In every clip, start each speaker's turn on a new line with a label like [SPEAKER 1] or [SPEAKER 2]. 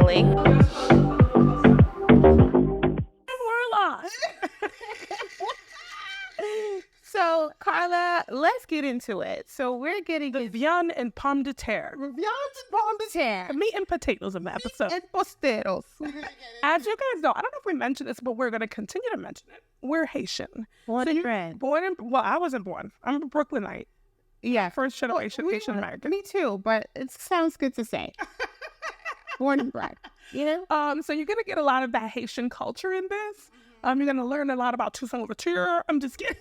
[SPEAKER 1] rolling.
[SPEAKER 2] We're lost.
[SPEAKER 1] So, Carla, let's get into it. So we're getting
[SPEAKER 2] The viande and pomme de terre.
[SPEAKER 1] the
[SPEAKER 2] Meat and potatoes of the episode.
[SPEAKER 1] and posteros.
[SPEAKER 2] As you guys know, I don't know if we mentioned this, but we're going to continue to mention it. We're Haitian.
[SPEAKER 1] Born and bred.
[SPEAKER 2] Well, I wasn't born. I'm a Brooklynite.
[SPEAKER 1] Yeah.
[SPEAKER 2] First generation Haitian American.
[SPEAKER 1] Me too, but it sounds good to say. Born and bred. You know?
[SPEAKER 2] So you're going to get a lot of that Haitian culture in this. You're going to learn a lot about Toussaint Louverture. I'm just kidding.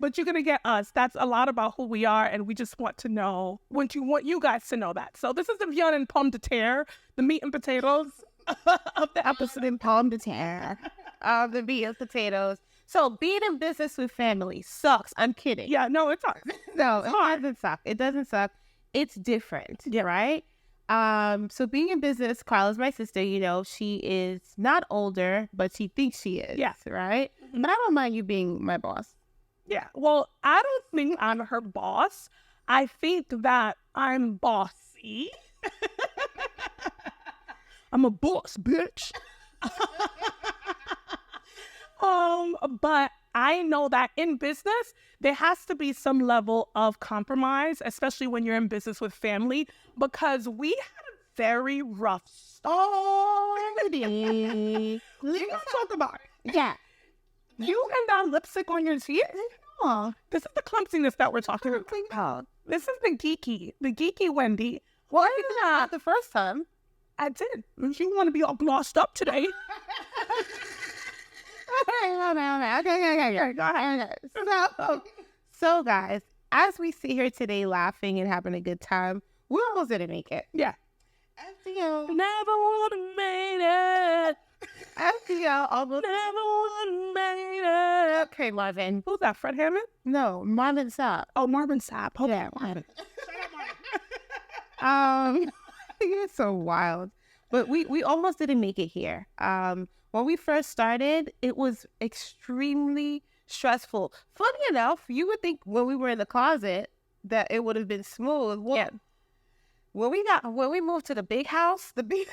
[SPEAKER 2] But you're going to get us. That's a lot about who we are, and we just want to know, want you guys to know that. So this is the viande and pomme de terre, the meat and potatoes of the episode.
[SPEAKER 1] And pomme de terre. The meat and potatoes. So being in business with family sucks. I'm kidding.
[SPEAKER 2] Yeah, no, it's not.
[SPEAKER 1] No, it doesn't suck. It doesn't suck. It's different.
[SPEAKER 2] Yeah.
[SPEAKER 1] Right? So being in business, Carla's my sister, you know, she is not older, but she thinks she is.
[SPEAKER 2] Yeah.
[SPEAKER 1] Right? But I don't mind you being my boss.
[SPEAKER 2] Yeah, well, I don't think I'm her boss. I think that I'm bossy. I'm a boss, bitch. But I know that in business, there has to be some level of compromise, especially when you're in business with family, because we had a very rough start.
[SPEAKER 1] You
[SPEAKER 2] Let's talk about it.
[SPEAKER 1] Yeah.
[SPEAKER 2] You and that lipstick on your teeth?
[SPEAKER 1] Oh,
[SPEAKER 2] This is the clumsiness that we're talking about. This is the geeky Wendy.
[SPEAKER 1] well, not the first time.
[SPEAKER 2] I did. You want to be all glossed up today?
[SPEAKER 1] Okay. So, guys, as we sit here today laughing and having a good time, we almost didn't make it.
[SPEAKER 2] Yeah.
[SPEAKER 1] FDL
[SPEAKER 2] Never would have made it.
[SPEAKER 1] almost.
[SPEAKER 2] Never would have made it.
[SPEAKER 1] Okay, Marvin.
[SPEAKER 2] Who's that? Fred Hammond?
[SPEAKER 1] No, Marvin, stop.
[SPEAKER 2] Oh, Marvin Sapp. Oh,
[SPEAKER 1] Yeah, Marvin. You're so wild. But we almost didn't make it here. When we first started, it was extremely stressful. Funny enough, you would think when we were in the closet that it would have been smooth. Well,
[SPEAKER 2] Yeah.
[SPEAKER 1] when we moved to the big house, the big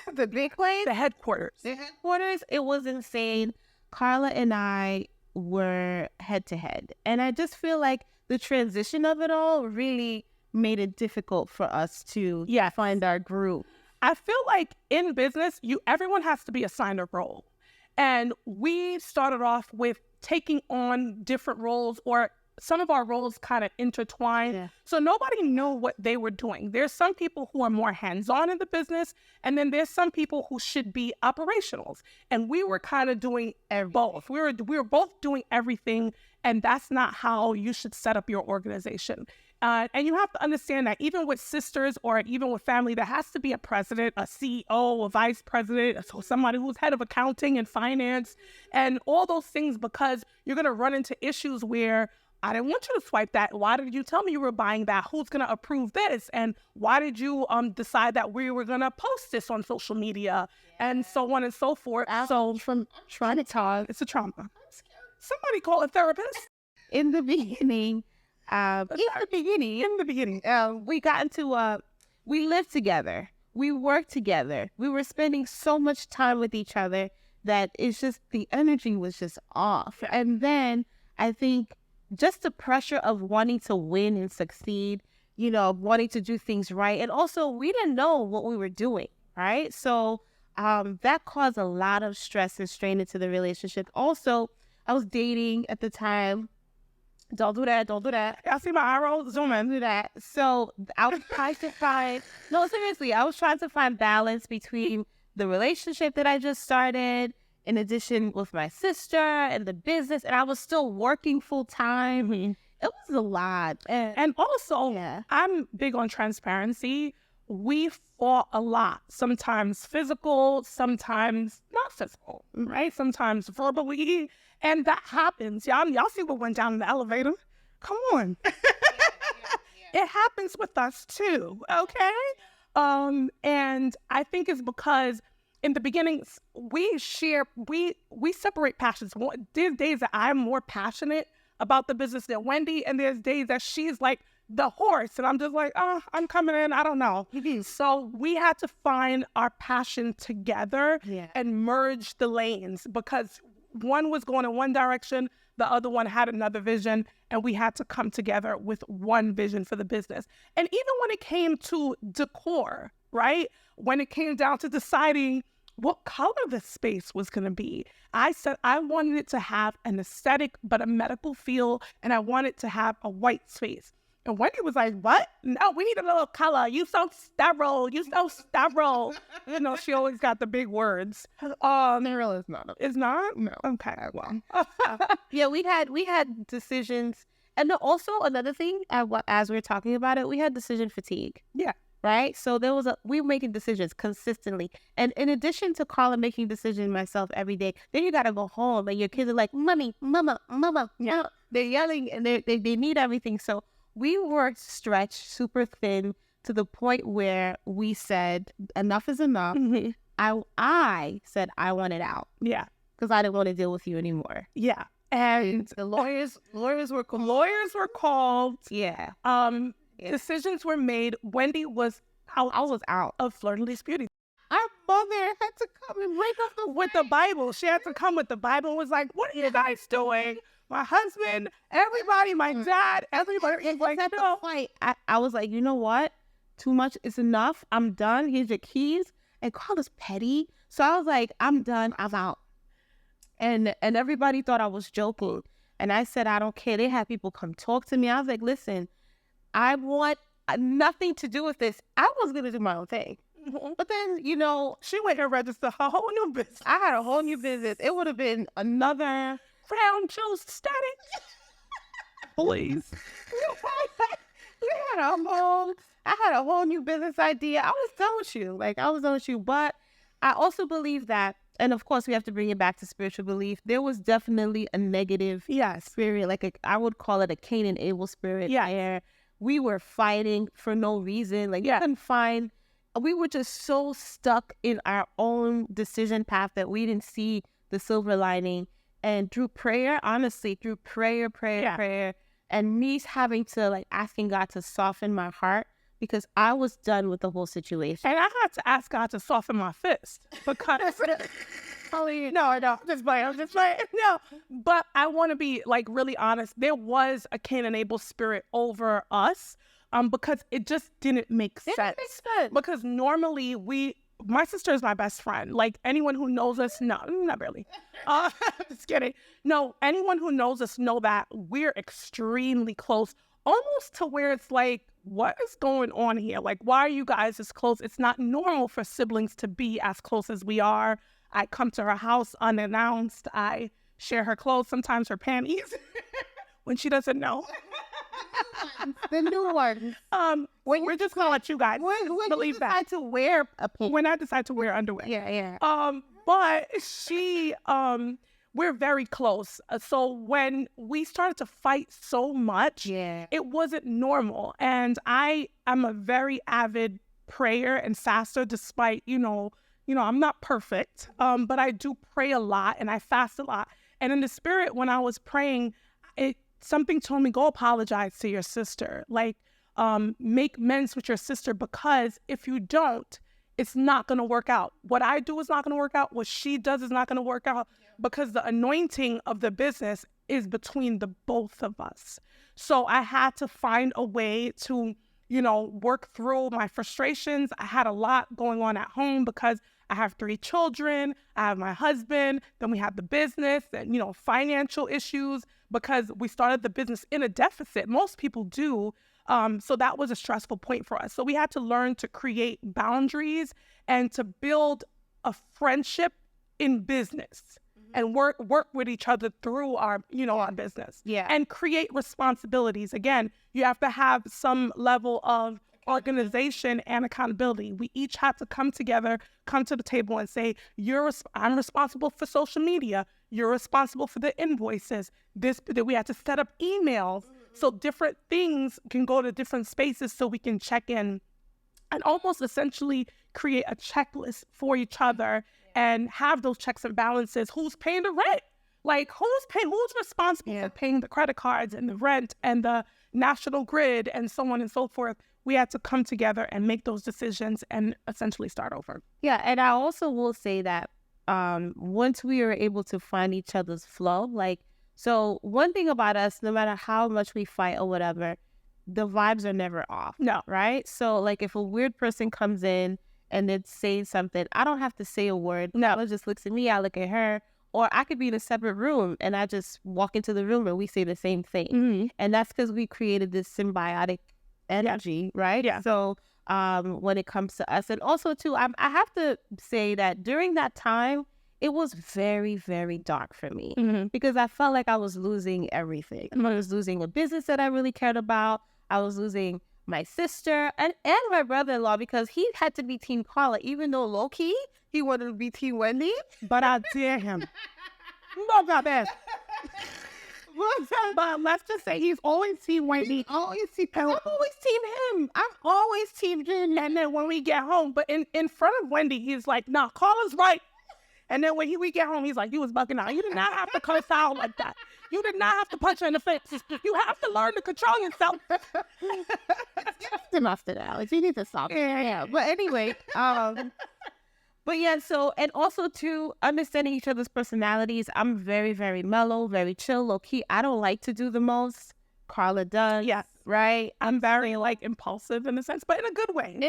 [SPEAKER 1] place,
[SPEAKER 2] the headquarters.
[SPEAKER 1] the headquarters, it was insane. Carla and I were head to head. And I just feel like the transition of it all really made it difficult for us to find our groove.
[SPEAKER 2] I feel like in business, everyone has to be assigned a role. And we started off with taking on different roles, or some of our roles kind of intertwined.
[SPEAKER 1] Yeah.
[SPEAKER 2] So nobody knew what they were doing. There's some people who are more hands-on in the business, and then there's some people who should be operationals. And we were kind of doing both. We were both doing everything, and that's not how you should set up your organization. And you have to understand that even with sisters or even with family, there has to be a president, a CEO, a vice president, so somebody who's head of accounting and finance and all those things, because you're going to run into issues where I didn't want you to swipe that. Why did you tell me you were buying that? Who's going to approve this? And why did you decide that we were going to post this on social media and so on and so forth? So
[SPEAKER 1] From trying to talk
[SPEAKER 2] it's a trauma. Somebody call a therapist.
[SPEAKER 1] in the beginning, we got into we lived together, we worked together, we were spending so much time with each other that it's just the energy was just off. And then I think just the pressure of wanting to win and succeed, you know, wanting to do things right, and also we didn't know what we were doing, right? So that caused a lot of stress and strain into the relationship. Also, I was dating at the time. Don't do that.
[SPEAKER 2] Y'all see my arrow? Zoom in.
[SPEAKER 1] Do that. So I was trying to find, no, seriously, I was trying to find balance between the relationship that I just started, in addition with my sister and the business, and I was still working full time.
[SPEAKER 2] Mm-hmm.
[SPEAKER 1] It was a lot.
[SPEAKER 2] And also,
[SPEAKER 1] Yeah.
[SPEAKER 2] I'm big on transparency. We fought a lot, sometimes physical, sometimes not physical, right? Sometimes verbally. And that happens. Y'all see what went down in the elevator? Come on. It happens with us too, okay? And I think it's because in the beginning, we separate passions. There's days that I'm more passionate about the business than Wendy, and there's days that she's like the horse. And I'm just like, oh, I'm coming in. I don't know. So we had to find our passion together and merge the lanes, because one was going in one direction, the other one had another vision, and we had to come together with one vision for the business. And even when it came to decor, right? When it came down to deciding what color the space was going to be, I said I wanted it to have an aesthetic but a medical feel, and I wanted to have a white space. And Wendy was like, what? No, we need a little color. You so sterile. You so sterile. You know, she always got the big words.
[SPEAKER 1] Sterile is not.
[SPEAKER 2] It's not?
[SPEAKER 1] No.
[SPEAKER 2] Okay, well.
[SPEAKER 1] Yeah, we had decisions. And also another thing, as we were talking about it, we had decision fatigue.
[SPEAKER 2] Yeah.
[SPEAKER 1] Right? So we were making decisions consistently. And in addition to Carla making decisions myself every day, then you got to go home and your kids are like, mommy, mama. Yeah. They're yelling and they need everything. So we were stretched super thin to the point where we said, enough is enough.
[SPEAKER 2] Mm-hmm.
[SPEAKER 1] I said I wanted out.
[SPEAKER 2] Yeah.
[SPEAKER 1] Because I didn't want to deal with you anymore.
[SPEAKER 2] Yeah. And
[SPEAKER 1] the lawyers were called.
[SPEAKER 2] Lawyers were called.
[SPEAKER 1] Yeah.
[SPEAKER 2] Decisions were made. Wendy was out.
[SPEAKER 1] I was out
[SPEAKER 2] of Flirtless Beauty.
[SPEAKER 1] Our mother had to come and break up
[SPEAKER 2] with the Bible. She had to come with the Bible and was like, what are you guys doing? My husband, everybody, my dad, everybody was like, no.
[SPEAKER 1] I was like, you know what? Too much is enough. I'm done. Here's your keys. And Carla's petty. So I was like, I'm done. I'm out. And everybody thought I was joking. And I said, I don't care. They had people come talk to me. I was like, listen, I want nothing to do with this. I was going to do my own thing. Mm-hmm. But then, you know,
[SPEAKER 2] she went and registered her whole new business.
[SPEAKER 1] I had a whole new business. It would have been another
[SPEAKER 2] Crown Juice static. Please.
[SPEAKER 1] I had a whole new business idea. I was done with you. I was done with you. But I also believe that, and of course we have to bring it back to spiritual belief, there was definitely a negative spirit. I would call it a Cain and Abel spirit.
[SPEAKER 2] Yeah.
[SPEAKER 1] Where we were fighting for no reason. You couldn't find, we were just so stuck in our own decision path that we didn't see the silver lining. And through prayer, honestly, through prayer, and me having to asking God to soften my heart, because I was done with the whole situation.
[SPEAKER 2] And I had to ask God to soften my fist because I'm just playing. No, but I want to be really honest. There was a Cain and Abel spirit over us, because it just didn't make sense.
[SPEAKER 1] It makes sense.
[SPEAKER 2] Because normally my sister is my best friend. Anyone who knows us, no, not really. Just kidding. No, anyone who knows us know that we're extremely close, almost to where it's what is going on here? Why are you guys this close? It's not normal for siblings to be as close as we are. I come to her house unannounced. I share her clothes, sometimes her panties, when she doesn't know.
[SPEAKER 1] The new one.
[SPEAKER 2] We're just gonna let you guys believe that.
[SPEAKER 1] Decide to wear a pink.
[SPEAKER 2] When I decide to wear underwear.
[SPEAKER 1] Yeah.
[SPEAKER 2] But we're very close. So when we started to fight so much, it wasn't normal. And I am a very avid prayer and faster, despite, I'm not perfect, but I do pray a lot and I fast a lot. And in the spirit, when I was praying, something told me, go apologize to your sister. Make amends with your sister, because if you don't, it's not going to work out. What I do is not going to work out. What she does is not going to work out, because the anointing of the business is between the both of us. So I had to find a way to, work through my frustrations. I had a lot going on at home because I have 3 children. I have my husband. Then we have the business and, financial issues, because we started the business in a deficit. Most people do. So that was a stressful point for us. So we had to learn to create boundaries and to build a friendship in business and work with each other through our business.
[SPEAKER 1] Yeah.
[SPEAKER 2] And create responsibilities. Again, you have to have some level of organization and accountability. We each have to come together, come to the table and say, I'm responsible for social media. You're responsible for the invoices. We have to set up emails so different things can go to different spaces so we can check in and almost essentially create a checklist for each other and have those checks and balances. Who's paying the rent? Like, who's responsible for paying the credit cards and the rent and the national grid and so on and so forth? We had to come together and make those decisions and essentially start over.
[SPEAKER 1] Yeah, and I also will say that once we were able to find each other's flow, like, so one thing about us, no matter how much we fight or whatever, the vibes are never off.
[SPEAKER 2] No.
[SPEAKER 1] Right? So, like, if a weird person comes in and it's saying something, I don't have to say a word.
[SPEAKER 2] No.
[SPEAKER 1] It just looks at me, I look at her. Or I could be in a separate room and I just walk into the room and we say the same thing.
[SPEAKER 2] Mm-hmm.
[SPEAKER 1] And that's because we created this symbiotic energy, right?
[SPEAKER 2] Yeah.
[SPEAKER 1] So when it comes to us, and also too, I have to say that during that time, it was very, very dark for me because I felt like I was losing everything. I was losing a business that I really cared about. I was losing my sister and my brother-in-law because he had to be Team Carla, even though low-key, he wanted to be Team Wendy.
[SPEAKER 2] But I dare him. Love that man. But let's just say he's always Team Wendy.
[SPEAKER 1] I'm always Team him.
[SPEAKER 2] I've always teamed him. And then when we get home, but in front of Wendy, he's like, nah, Carla's right. And then when we get home, he's like, you was bugging out. You did not have to cuss out like that. You did not have to punch her in the face. You have to learn to control yourself.
[SPEAKER 1] It's enough to that. You need to stop. Yeah. But anyway, but yeah, so, and also too, understanding each other's personalities. I'm very, very mellow, very chill, low key. I don't like to do the most. Carla does.
[SPEAKER 2] Yes.
[SPEAKER 1] Right?
[SPEAKER 2] I'm very like impulsive in a sense, but in a good way.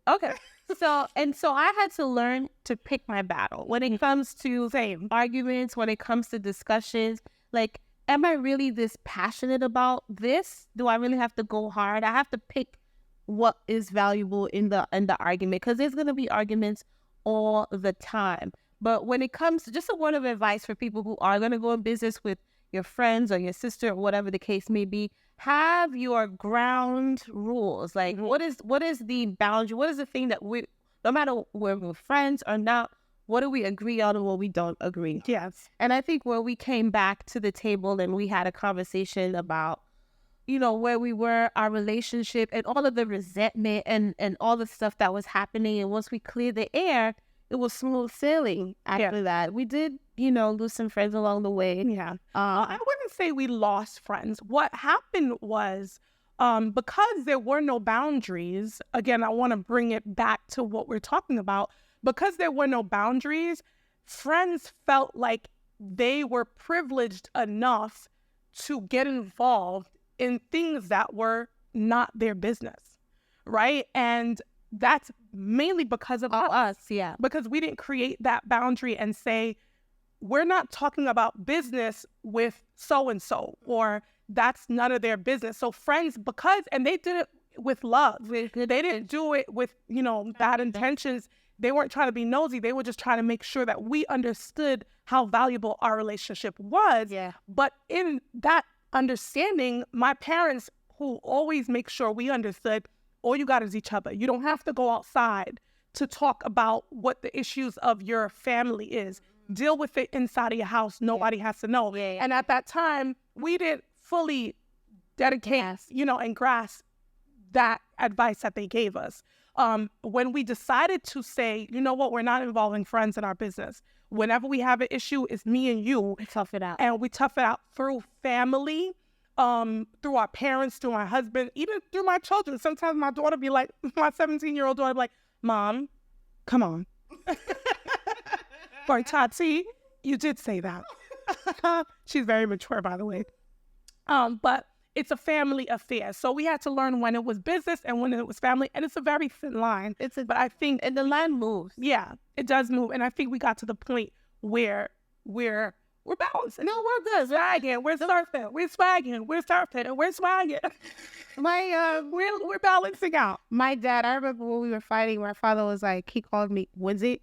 [SPEAKER 1] Okay. So I had to learn to pick my battle when it comes to arguments, when it comes to discussions. Like, am I really this passionate about this? Do I really have to go hard? I have to pick what is valuable in the argument, because there's going to be arguments all the time. But when it comes to, just a word of advice for people who are going to go in business with your friends or your sister or whatever the case may be, have your ground rules. Like, what is the boundary? What is the thing that no matter whether we're friends or not, what do we agree on and what we don't agree on?
[SPEAKER 2] Yes.
[SPEAKER 1] And I think when we came back to the table and we had a conversation about, where we were, our relationship, and all of the resentment and all the stuff that was happening, and once we cleared the air, it was smooth sailing after that. We did, lose some friends along the way.
[SPEAKER 2] Yeah. I wouldn't say we lost friends. What happened was, because there were no boundaries, again, I want to bring it back to what we're talking about. Because there were no boundaries, friends felt like they were privileged enough to get involved in things that were not their business, right? And that's mainly because of us.
[SPEAKER 1] Yeah.
[SPEAKER 2] Because we didn't create that boundary and say, we're not talking about business with so-and-so, or that's none of their business. So friends, and they did it with love. They didn't do it with, bad intentions. They weren't trying to be nosy. They were just trying to make sure that we understood how valuable our relationship was.
[SPEAKER 1] Yeah.
[SPEAKER 2] But in that understanding, my parents, who always make sure we understood, all you got is each other. You don't have to go outside to talk about what the issues of your family is. Deal with it inside of your house. Nobody has to know.
[SPEAKER 1] Yeah.
[SPEAKER 2] And at that time, we didn't fully dedicate, and grasp that advice that they gave us. When we decided to say, you know what, we're not involving friends in our business. Whenever we have an issue, it's me and you.
[SPEAKER 1] We tough it out.
[SPEAKER 2] And we tough it out through family, through our parents, through my husband, even through my children. Sometimes my daughter be like, my 17-year-old daughter be like, Mom, come on. Or Tati, you did say that. She's very mature, by the way. But it's a family affair. So we had to learn when it was business and when it was family. And it's a very thin line. But I think...
[SPEAKER 1] And the line moves.
[SPEAKER 2] Yeah, it does move. And I think we got to the point where we're balancing.
[SPEAKER 1] No, we're good.
[SPEAKER 2] Swagging. We're surfing. We're swagging. We're surfing. And we're swagging. We're balancing out.
[SPEAKER 1] My dad, I remember when we were fighting, my father was like, he called me, Wednesday,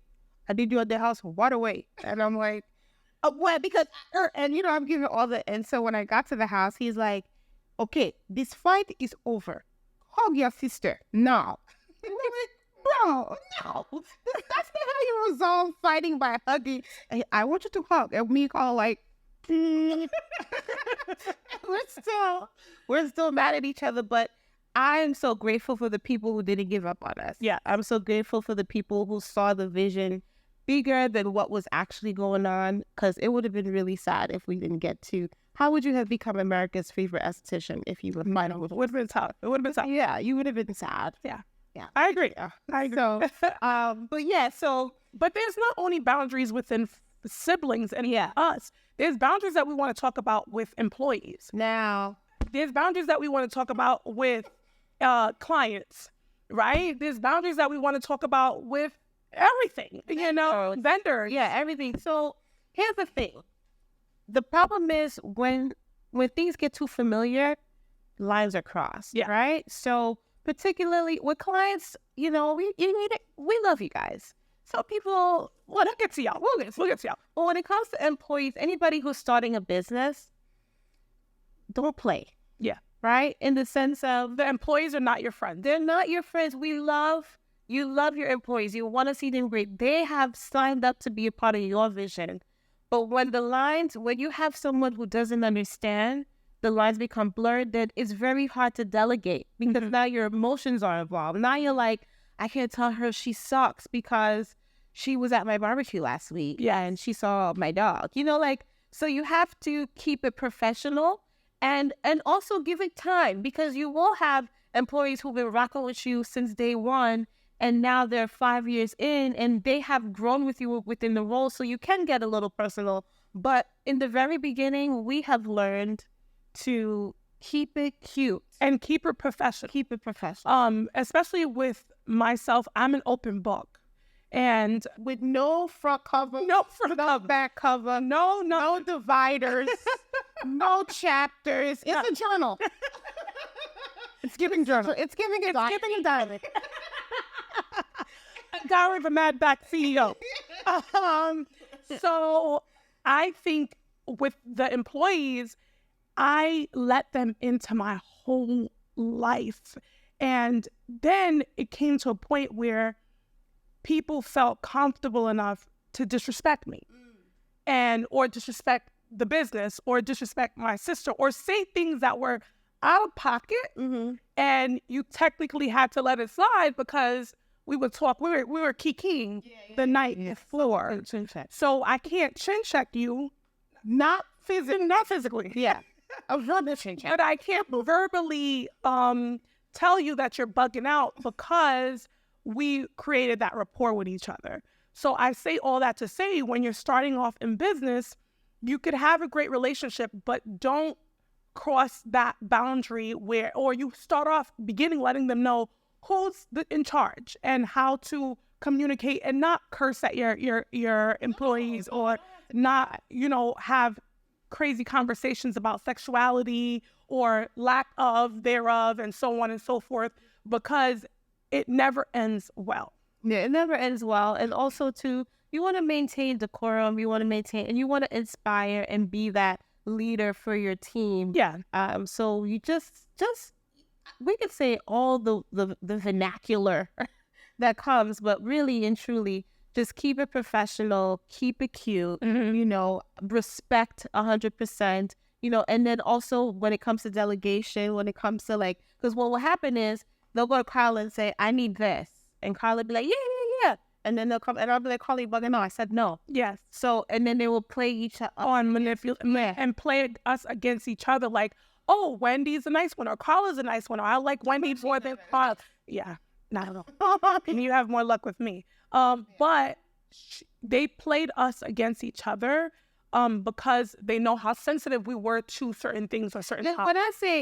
[SPEAKER 1] I need you at the house right away. And I'm like, what? Because, and I'm giving all the, and so when I got to the house, he's like, okay, this fight is over. Hug your sister now. And I'm like, bro, no. That's not how you resolve fighting, by hugging. I want you to hug. And me all like, we're still mad at each other, but I am so grateful for the people who didn't give up on us.
[SPEAKER 2] Yeah.
[SPEAKER 1] I'm so grateful for the people who saw the vision bigger than what was actually going on, because it would have been really sad if we didn't get to. How would you have become America's favorite esthetician if you were final?
[SPEAKER 2] It would have been tough. It would have been tough.
[SPEAKER 1] Yeah, you would have been sad.
[SPEAKER 2] Yeah.
[SPEAKER 1] Yeah.
[SPEAKER 2] I agree. I agree.
[SPEAKER 1] So, but yeah, so.
[SPEAKER 2] But there's not only boundaries within siblings and us. There's boundaries that we want to talk about with employees.
[SPEAKER 1] Now.
[SPEAKER 2] There's boundaries that we want to talk about with clients, right? There's boundaries that we want to talk about with everything, vendors.
[SPEAKER 1] Yeah, everything. So here's the thing. The problem is when things get too familiar, lines are crossed, right? So particularly with clients, we love you guys. So people,
[SPEAKER 2] we'll get to y'all. We'll get to y'all.
[SPEAKER 1] But when it comes to employees, anybody who's starting a business, don't play.
[SPEAKER 2] Yeah.
[SPEAKER 1] Right? In the sense of
[SPEAKER 2] the employees are not your friends.
[SPEAKER 1] They're not your friends. You love your employees. You want to see them great. They have signed up to be a part of your vision. But when you have someone who doesn't understand, the lines become blurred, then it's very hard to delegate because now your emotions are involved. Now you're like, I can't tell her she sucks because she was at my barbecue last week and she saw my dog. So you have to keep it professional and also give it time, because you will have employees who've been rocking with you since day one, and now they're 5 years in and they have grown with you within the role. So you can get a little personal. But in the very beginning, we have learned to keep it cute
[SPEAKER 2] and keep it professional. Especially with myself, I'm an open book, and
[SPEAKER 1] with no front cover,
[SPEAKER 2] no
[SPEAKER 1] back cover, no dividers, no chapters. It's a journal.
[SPEAKER 2] It's giving journal.
[SPEAKER 1] It's giving a diary.
[SPEAKER 2] Diary of a mad back CEO. So I think with the employees, I let them into my whole life. And then it came to a point where people felt comfortable enough to disrespect me or disrespect the business or disrespect my sister or say things that were out of pocket. And you technically had to let it slide because we would talk. We were kikiing the night before. So I can't chin check you, not physically.
[SPEAKER 1] Yeah. A verbal chin check.
[SPEAKER 2] But I can't verbally tell you that you're bugging out because we created that rapport with each other. So I say all that to say, when you're starting off in business, you could have a great relationship, but don't cross that boundary or you start off beginning letting them know who's in charge and how to communicate and not curse at your employees or not, have crazy conversations about sexuality or lack of thereof and so on and so forth, because it never ends well.
[SPEAKER 1] Yeah, it never ends well. And also too, you want to maintain decorum, you want to inspire and be that leader for your team.
[SPEAKER 2] Yeah.
[SPEAKER 1] So you just we could say all the vernacular that comes, but really and truly, just keep it professional, keep it cute, respect 100%, and then also when it comes to delegation, when it comes to because what will happen is they'll go to Carla and say, I need this. And Carla will be like, yeah. And then they'll come and I'll be like, Carla, you bugging? No, I said no.
[SPEAKER 2] Yes.
[SPEAKER 1] So, and then they will play each other
[SPEAKER 2] on manipulate and play us against each other. Like, oh, Wendy's a nice one, or Carla's a nice one, or I like Wendy more than Carla. Yeah, not at all. And you have more luck with me. But they played us against each other because they know how sensitive we were to certain things or certain topics.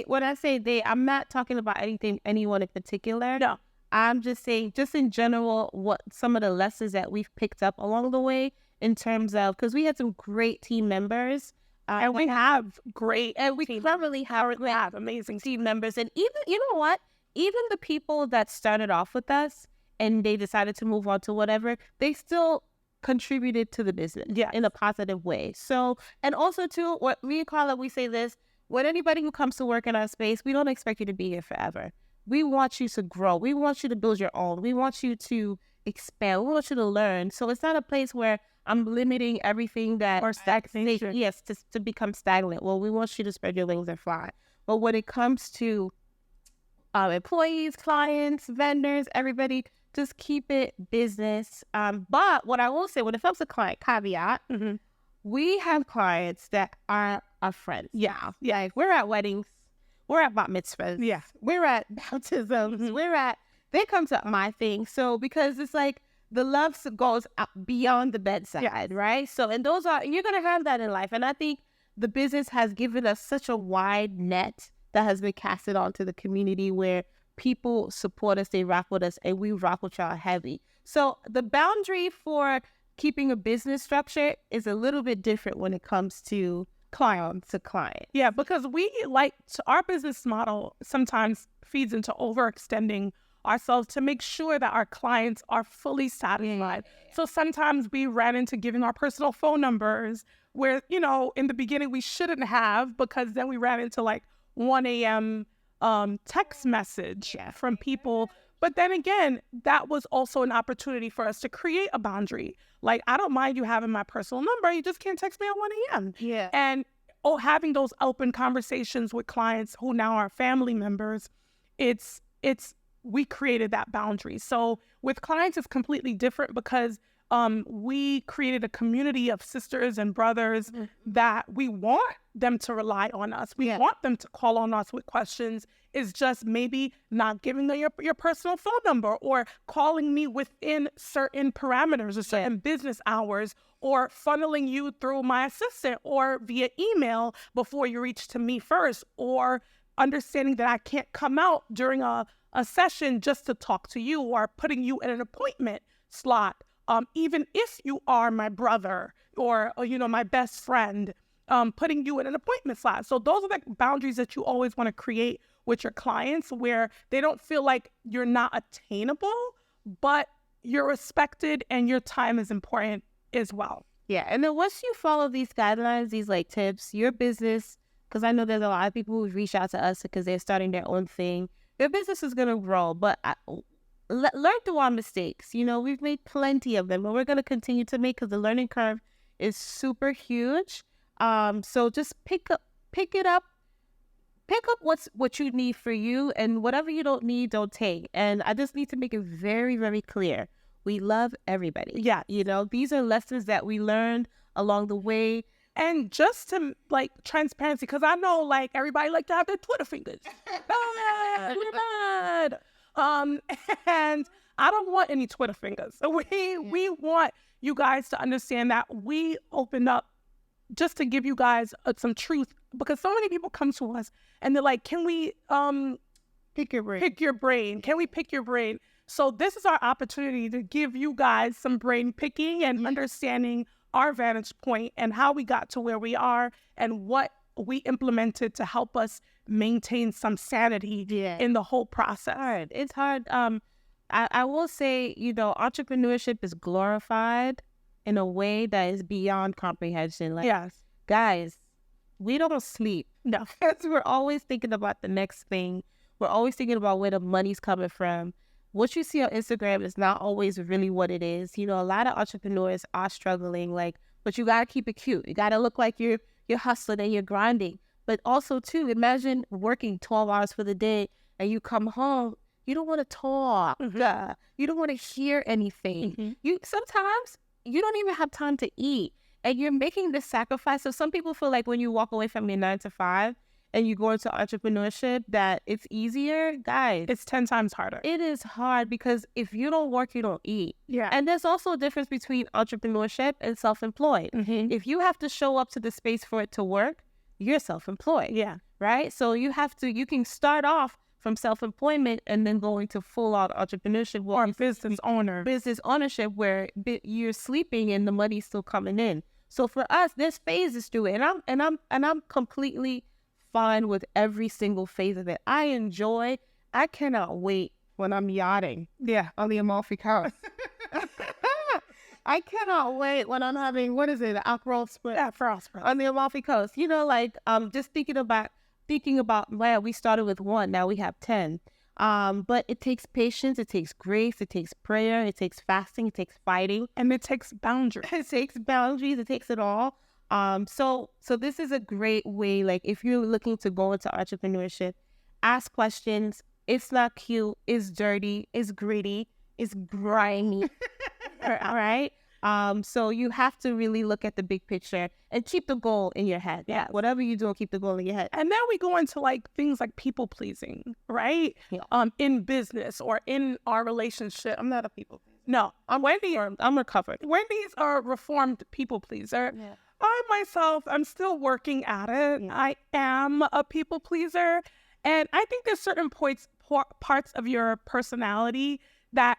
[SPEAKER 1] When I say they, I'm not talking about anyone in particular.
[SPEAKER 2] No.
[SPEAKER 1] I'm just saying, just in general, what some of the lessons that we've picked up along the way in terms of, because we had some great team members.
[SPEAKER 2] And we have great,
[SPEAKER 1] and we cleverly have
[SPEAKER 2] amazing
[SPEAKER 1] team members. And even, you know what? Even the people that started off with us and they decided to move on to whatever, they still contributed to the business in a positive way. So, and also too, what me and Carla, we say this, when anybody who comes to work in our space, we don't expect you to be here forever. We want you to grow. We want you to build your own. We want you to expand. We want you to learn. So it's not a place where I'm limiting everything that
[SPEAKER 2] or stagnation.
[SPEAKER 1] Yes, to become stagnant. Well, we want you to spread your wings and fly. But when it comes to employees, clients, vendors, everybody, just keep it business. But what I will say, when it comes to client caveat, we have clients that are our friends.
[SPEAKER 2] Yeah.
[SPEAKER 1] Like we're at weddings, we're at bat mitzvahs,
[SPEAKER 2] Yeah.
[SPEAKER 1] we're at baptisms, they come to my thing. So because it's like the love goes up beyond the bedside, right? So, and you're going to have that in life. And I think the business has given us such a wide net that has been casted onto the community where people support us, they rock with us, and we rock with y'all heavy. So the boundary for keeping a business structure is a little bit different when it comes to client to client.
[SPEAKER 2] Yeah, because our business model sometimes feeds into overextending ourselves to make sure that our clients are fully satisfied. So sometimes we ran into giving our personal phone numbers where, in the beginning we shouldn't have, because then we ran into like 1 a.m. Text message from people. But then again, that was also an opportunity for us to create a boundary. Like, I don't mind you having my personal number. You just can't text me at 1 a.m.
[SPEAKER 1] Yeah.
[SPEAKER 2] And having those open conversations with clients who now are family members, we created that boundary. So with clients, it's completely different because we created a community of sisters and brothers that we want them to rely on us. We want them to call on us with questions. It's just maybe not giving them your personal phone number, or calling me within certain parameters or certain business hours, or funneling you through my assistant or via email before you reach to me first, or understanding that I can't come out during a session just to talk to you, or putting you in an appointment slot. Even if you are my brother or my best friend, putting you in an appointment slot. So those are the boundaries that you always want to create with your clients, where they don't feel like you're not attainable, but you're respected and your time is important as well.
[SPEAKER 1] Yeah. And then once you follow these guidelines, these like tips, your business, because I know there's a lot of people who reach out to us because they're starting their own thing, your business is going to grow. But learn through our mistakes. We've made plenty of them, and we're going to continue to make, because the learning curve is super huge. So just pick up what you need for you, and whatever you don't need, don't take. And I just need to make it very, very clear. We love everybody.
[SPEAKER 2] Yeah.
[SPEAKER 1] These are lessons that we learned along the way.
[SPEAKER 2] And just to transparency, because I know everybody like to have their Twitter fingers. Bad. And I don't want any Twitter fingers. We want you guys to understand that we open up just to give you guys some truth, because so many people come to us and they're like, can we
[SPEAKER 1] pick your brain?
[SPEAKER 2] Can we pick your brain? So this is our opportunity to give you guys some brain picking and understanding our vantage point and how we got to where we are and what we implemented to help us maintain some sanity in the whole process.
[SPEAKER 1] It's hard. I will say, entrepreneurship is glorified in a way that is beyond comprehension. Guys, we don't sleep.
[SPEAKER 2] No.
[SPEAKER 1] Because we're always thinking about the next thing. We're always thinking about where the money's coming from. What you see on Instagram is not always really what it is. A lot of entrepreneurs are struggling, but you got to keep it cute. You got to look like you're hustling and you're grinding. But also, too, imagine working 12 hours for the day and you come home, you don't want to talk. You don't want to hear anything. Sometimes you don't even have time to eat, and you're making this sacrifice. So some people feel like when you walk away from your 9 to 5 and you go into entrepreneurship, that it's easier. Guys,
[SPEAKER 2] it's 10 times harder.
[SPEAKER 1] It is hard, because if you don't work, you don't eat.
[SPEAKER 2] Yeah.
[SPEAKER 1] And there's also a difference between entrepreneurship and self-employed. If you have to show up to the space for it to work, you're self-employed.
[SPEAKER 2] Yeah.
[SPEAKER 1] Right? So you can start off from self-employment and then go into full-out entrepreneurship
[SPEAKER 2] or business
[SPEAKER 1] ownership, where you're sleeping and the money's still coming in. So for us, there's phases to it, and I'm completely fine with every single phase of it. I cannot wait when I'm yachting on the Amalfi Coast. I cannot wait when I'm having, Aperol Spritz on the Amalfi Coast. Just thinking about, wow, we started with 1, now we have 10. But it takes patience, it takes grace, it takes prayer, it takes fasting, it takes fighting.
[SPEAKER 2] And it takes boundaries.
[SPEAKER 1] It takes boundaries, it takes it all. So this is a great way, if you're looking to go into entrepreneurship, ask questions. It's not cute, it's dirty, it's gritty. is grimy. All right. So you have to really look at the big picture and keep the goal in your head.
[SPEAKER 2] Yeah.
[SPEAKER 1] Whatever you do, keep the goal in your head.
[SPEAKER 2] And then we go into like things like people pleasing, right?
[SPEAKER 1] Yeah.
[SPEAKER 2] In business or in our relationship.
[SPEAKER 1] I'm not a people pleaser.
[SPEAKER 2] No,
[SPEAKER 1] I'm recovered.
[SPEAKER 2] Wendy's a reformed people pleaser.
[SPEAKER 1] Yeah.
[SPEAKER 2] I myself, I'm still working at it.
[SPEAKER 1] Yeah.
[SPEAKER 2] I am a people pleaser. And I think there's certain parts of your personality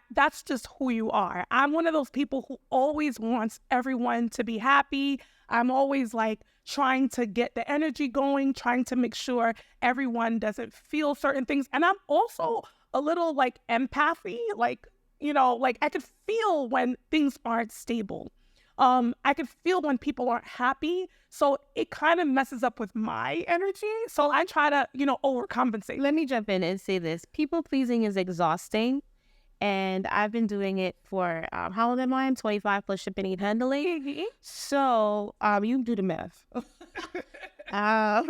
[SPEAKER 2] that's just who you are. I'm one of those people who always wants everyone to be happy. I'm always like trying to get the energy going, trying to make sure everyone doesn't feel certain things. And I'm also a little like empathy, like, you know, like I could feel when things aren't stable. I could feel when people aren't happy. So it kind of messes up with my energy. So I try to, you know, overcompensate.
[SPEAKER 1] Let me jump in and say this. People pleasing is exhausting. And I've been doing it for, how old am I? I'm 25 plus shipping and handling.
[SPEAKER 2] Mm-hmm.
[SPEAKER 1] So you do the math.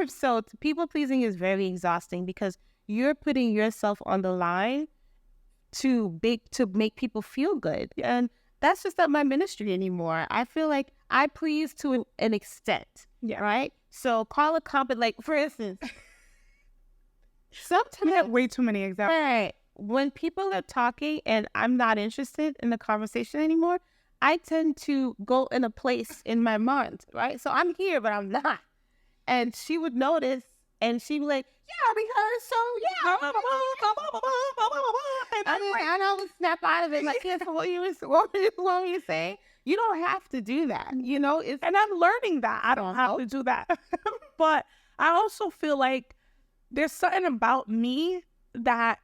[SPEAKER 1] So people pleasing is very exhausting because you're putting yourself on the line to make people feel good. And that's just not my ministry anymore. I feel like I please to an extent.
[SPEAKER 2] Yeah.
[SPEAKER 1] Right? So call a company, like, for instance, sometimes
[SPEAKER 2] We have way too many examples.
[SPEAKER 1] right. When people are talking and I'm not interested in the conversation anymore, I tend to go in a place in my mind, right? So I'm here, but I'm not. And she would notice and she'd be like, yeah, because so, yeah. And I would snap out of it like, yes, what were you saying? You don't have to do that, you know?
[SPEAKER 2] And I'm learning that. I don't have to do that. But I also feel like there's something about me that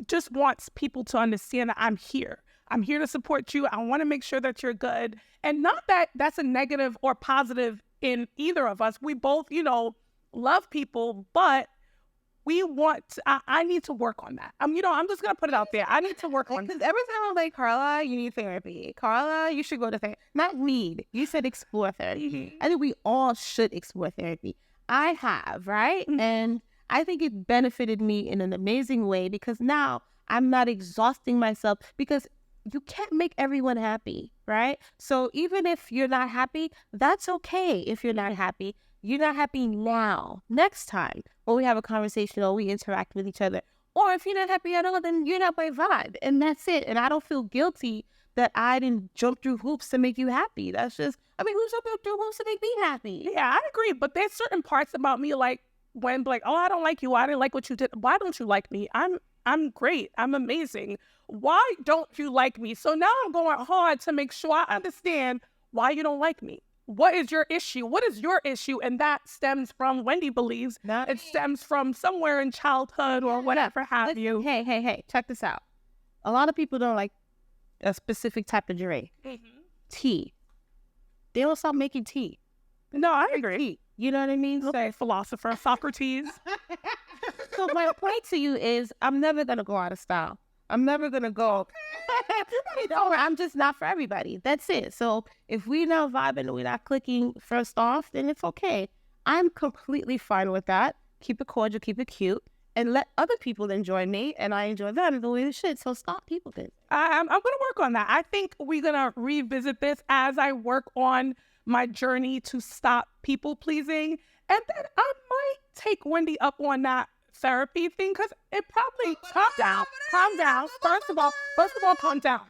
[SPEAKER 2] just wants people to understand that I'm here. I'm here to support you. I want to make sure that you're good. And not that that's a negative or positive in either of us. We both, you know, love people, but I need to work on that. I'm just going to put it out there. I need to work on
[SPEAKER 1] Because every time I'm like, Carla, you need therapy. Carla, you should go to therapy. Not need. You said explore therapy.
[SPEAKER 2] Mm-hmm.
[SPEAKER 1] I think we all should explore therapy. I have, right?
[SPEAKER 2] Mm-hmm.
[SPEAKER 1] And I think it benefited me in an amazing way because now I'm not exhausting myself because you can't make everyone happy, right? So even if you're not happy, that's okay if you're not happy. You're not happy now. Next time when we have a conversation or we interact with each other, or if you're not happy at all, then you're not my vibe. And that's it. And I don't feel guilty that I didn't jump through hoops to make you happy. That's just, who jumped through hoops to make me happy?
[SPEAKER 2] Yeah, I agree. But there's certain parts about me like when like, oh, I don't like you. I didn't like what you did. Why don't you like me? I'm great. I'm amazing. Why don't you like me? So now I'm going hard to make sure I understand why you don't like me. What is your issue? What is your issue? And that stems from, Wendy believes, it stems from somewhere in childhood or whatever have you.
[SPEAKER 1] Hey, check this out. A lot of people don't like a specific type of drink.
[SPEAKER 2] Mm-hmm.
[SPEAKER 1] Tea. They don't stop making tea.
[SPEAKER 2] No, I agree.
[SPEAKER 1] Tea. You know what I mean?
[SPEAKER 2] Okay, philosopher, Socrates.
[SPEAKER 1] So my point to you is I'm never going to go out of style. I'm never going to go, I'm just not for everybody. That's it. So if we're not vibing and we're not clicking first off, then it's okay. I'm completely fine with that. Keep it cordial, keep it cute, and let other people enjoy me, and I enjoy them the way they should. So stop people then.
[SPEAKER 2] I'm going to work on that. I think we're going to revisit this as I work on my journey to stop people pleasing. And then I might take Wendy up on that therapy thing because it probably calm down. First of all, calm down.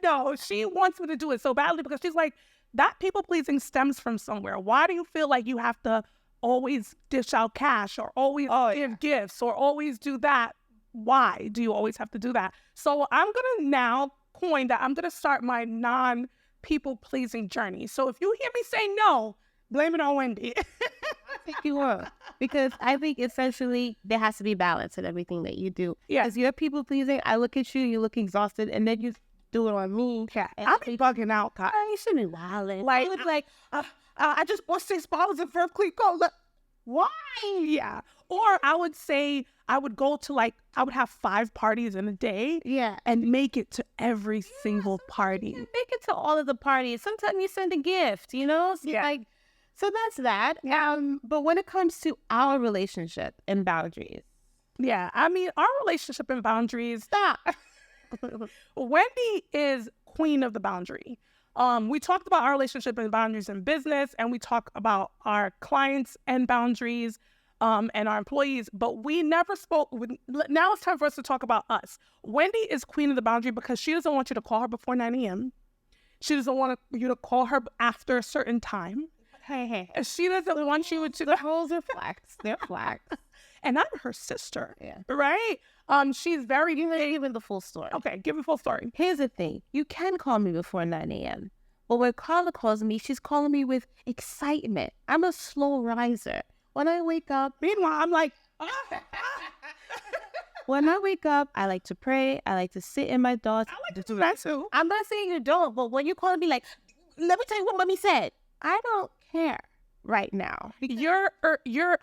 [SPEAKER 2] No, she wants me to do it so badly because she's like, that people pleasing stems from somewhere. Why do you feel like you have to always dish out cash or always give gifts or always do that? Why do you always have to do that? So I'm going to now coin that. I'm going to start my non-people pleasing journey. So if you hear me say no, blame it on Wendy.
[SPEAKER 1] I think you will. Because I think essentially there has to be balance in everything that you do.
[SPEAKER 2] Yeah.
[SPEAKER 1] Because you're people pleasing, I look at you look exhausted, and then you do it on me.
[SPEAKER 2] Yeah. I'll be bugging out, guys.
[SPEAKER 1] You shouldn't be wilding.
[SPEAKER 2] Like, I just bought 6 bottles of Verve Clean Gold. Why? Yeah. Or I would say I would go to I would have 5 parties in a day.
[SPEAKER 1] Yeah.
[SPEAKER 2] And make it to every single party.
[SPEAKER 1] Make it to all of the parties. Sometimes you send a gift, you know? So so that's that. But when it comes to our relationship and boundaries.
[SPEAKER 2] Yeah. I mean, our relationship and boundaries.
[SPEAKER 1] Stop.
[SPEAKER 2] Wendy is queen of the boundary. We talked about our relationship and boundaries in business, and we talk about our clients and boundaries, and our employees, but we never spoke. Now it's time for us to talk about us. Wendy is queen of the boundary because she doesn't want you to call her before 9 a.m. She doesn't want you to call her after a certain time.
[SPEAKER 1] Hey.
[SPEAKER 2] She doesn't want you to.
[SPEAKER 1] The rules are flags. They're flags.
[SPEAKER 2] And I'm her sister.
[SPEAKER 1] Yeah.
[SPEAKER 2] Right? She's very...
[SPEAKER 1] Give the full story.
[SPEAKER 2] Okay, give a full story.
[SPEAKER 1] Here's the thing. You can call me before 9 a.m. But when Carla calls me, she's calling me with excitement. I'm a slow riser. When I wake up...
[SPEAKER 2] Meanwhile, I'm like...
[SPEAKER 1] When I wake up, I like to pray. I like to sit in my thoughts.
[SPEAKER 2] I like to do that too.
[SPEAKER 1] I'm not saying you don't, but when you call me like, let me tell you what mommy said. I don't care right now.
[SPEAKER 2] Your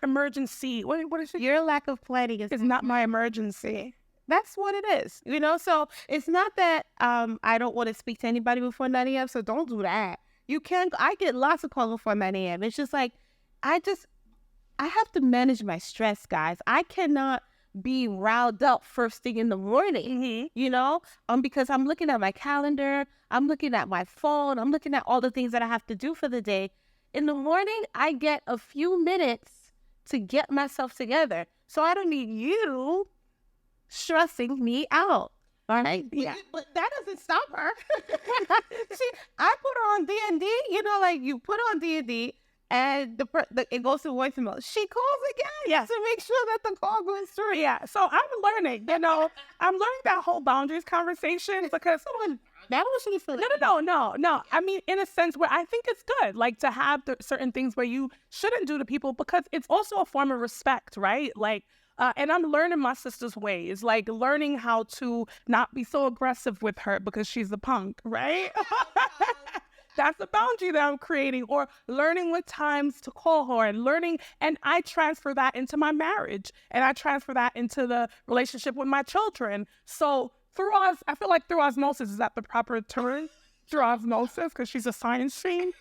[SPEAKER 2] emergency... What is it?
[SPEAKER 1] Your lack of planning
[SPEAKER 2] is not my emergency.
[SPEAKER 1] That's what it is, you know? So it's not that I don't want to speak to anybody before 9 a.m., so don't do that. You can, I get lots of calls before 9 a.m. It's just like, I have to manage my stress, guys. I cannot be riled up first thing in the morning, you know? Because I'm looking at my calendar, I'm looking at my phone, I'm looking at all the things that I have to do for the day. In the morning, I get a few minutes to get myself together. So I don't need you stressing me out. All right?
[SPEAKER 2] Yeah.
[SPEAKER 1] But that doesn't stop her. See, I put her on D&D, you know, like you put on D&D and it goes to voicemail. She calls again to make sure that the call goes through.
[SPEAKER 2] Yeah. So I'm learning, I'm learning that whole boundaries conversation because
[SPEAKER 1] that was really feel
[SPEAKER 2] No. I mean, in a sense where I think it's good, like to have certain things where you shouldn't do to people because it's also a form of respect, right? Like, and I'm learning my sister's ways, like learning how to not be so aggressive with her because she's a punk, right? That's the boundary that I'm creating, or learning what times to call her and learning. And I transfer that into my marriage and I transfer that into the relationship with my children. So I feel like through osmosis, is that the proper term? Through osmosis, because she's a science stream.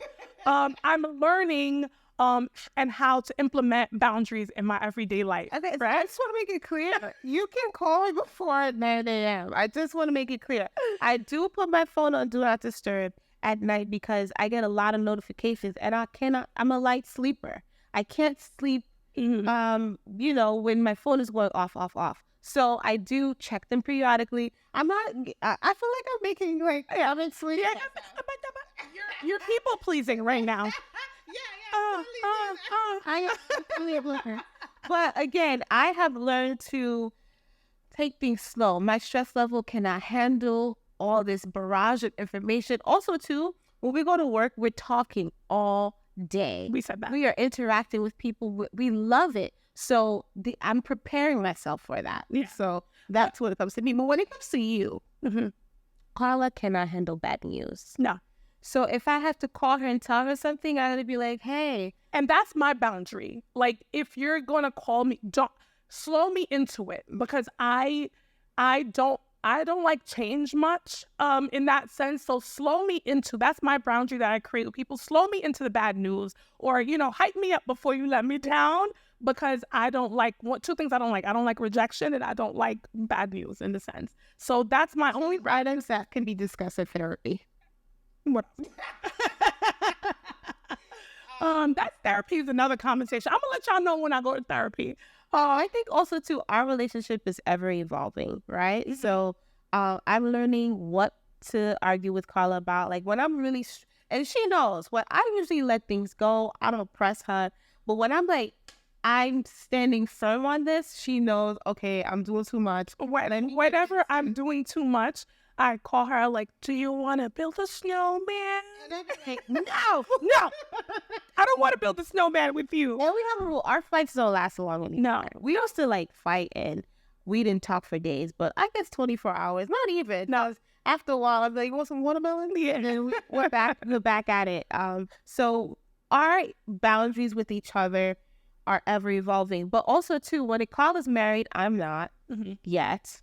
[SPEAKER 2] I'm learning and how to implement boundaries in my everyday life.
[SPEAKER 1] Okay, right? I just want to make it clear. You can call me before 9 a.m. I just want to make it clear. I do put my phone on Do Not Disturb at night because I get a lot of notifications and I'm a light sleeper. I can't sleep, when my phone is going off. So I do check them periodically. I feel like I'm making I'm in sleep.
[SPEAKER 2] You're people pleasing right now.
[SPEAKER 1] I am. But again, I have learned to take things slow. My stress level cannot handle all this barrage of information. Also, too, when we go to work, we're talking all day.
[SPEAKER 2] We said that.
[SPEAKER 1] We are interacting with people. We love it. So I'm preparing myself for that.
[SPEAKER 2] Yeah.
[SPEAKER 1] So that's what it comes to me. But when it comes to you, Carla cannot handle bad news.
[SPEAKER 2] No.
[SPEAKER 1] So if I have to call her and tell her something, I gotta be like, hey.
[SPEAKER 2] And that's my boundary. Like, if you're going to call me, don't slow me into it because I don't like change much in that sense. So slow me into, that's my boundary that I create with people. Slow me into the bad news or, hype me up before you let me down because I don't like, two things I don't like. I don't like rejection and I don't like bad news in the sense. So that's my only
[SPEAKER 1] items that can be discussed in therapy.
[SPEAKER 2] What? That therapy is another conversation. I'm gonna let y'all know when I go to therapy.
[SPEAKER 1] I think also too, our relationship is ever evolving, right? Mm-hmm. So I'm learning what to argue with Carla about. Like when I'm really, and she knows when I usually let things go, I don't press her. But when I'm standing firm on this, she knows, okay, I'm doing too much.
[SPEAKER 2] Whenever I'm doing too much, I call her like, do you want to build a snowman?
[SPEAKER 1] Like, no,
[SPEAKER 2] I don't want to build a snowman with you.
[SPEAKER 1] And we have a rule. Our fights don't last long anymore.
[SPEAKER 2] No.
[SPEAKER 1] We used to fight and we didn't talk for days, but I guess 24 hours, not even. No. After a while, I'm like, you want some watermelon? Yeah. And then we're back at it. So our boundaries with each other are ever evolving. But also too, when Carla's married, I'm not yet.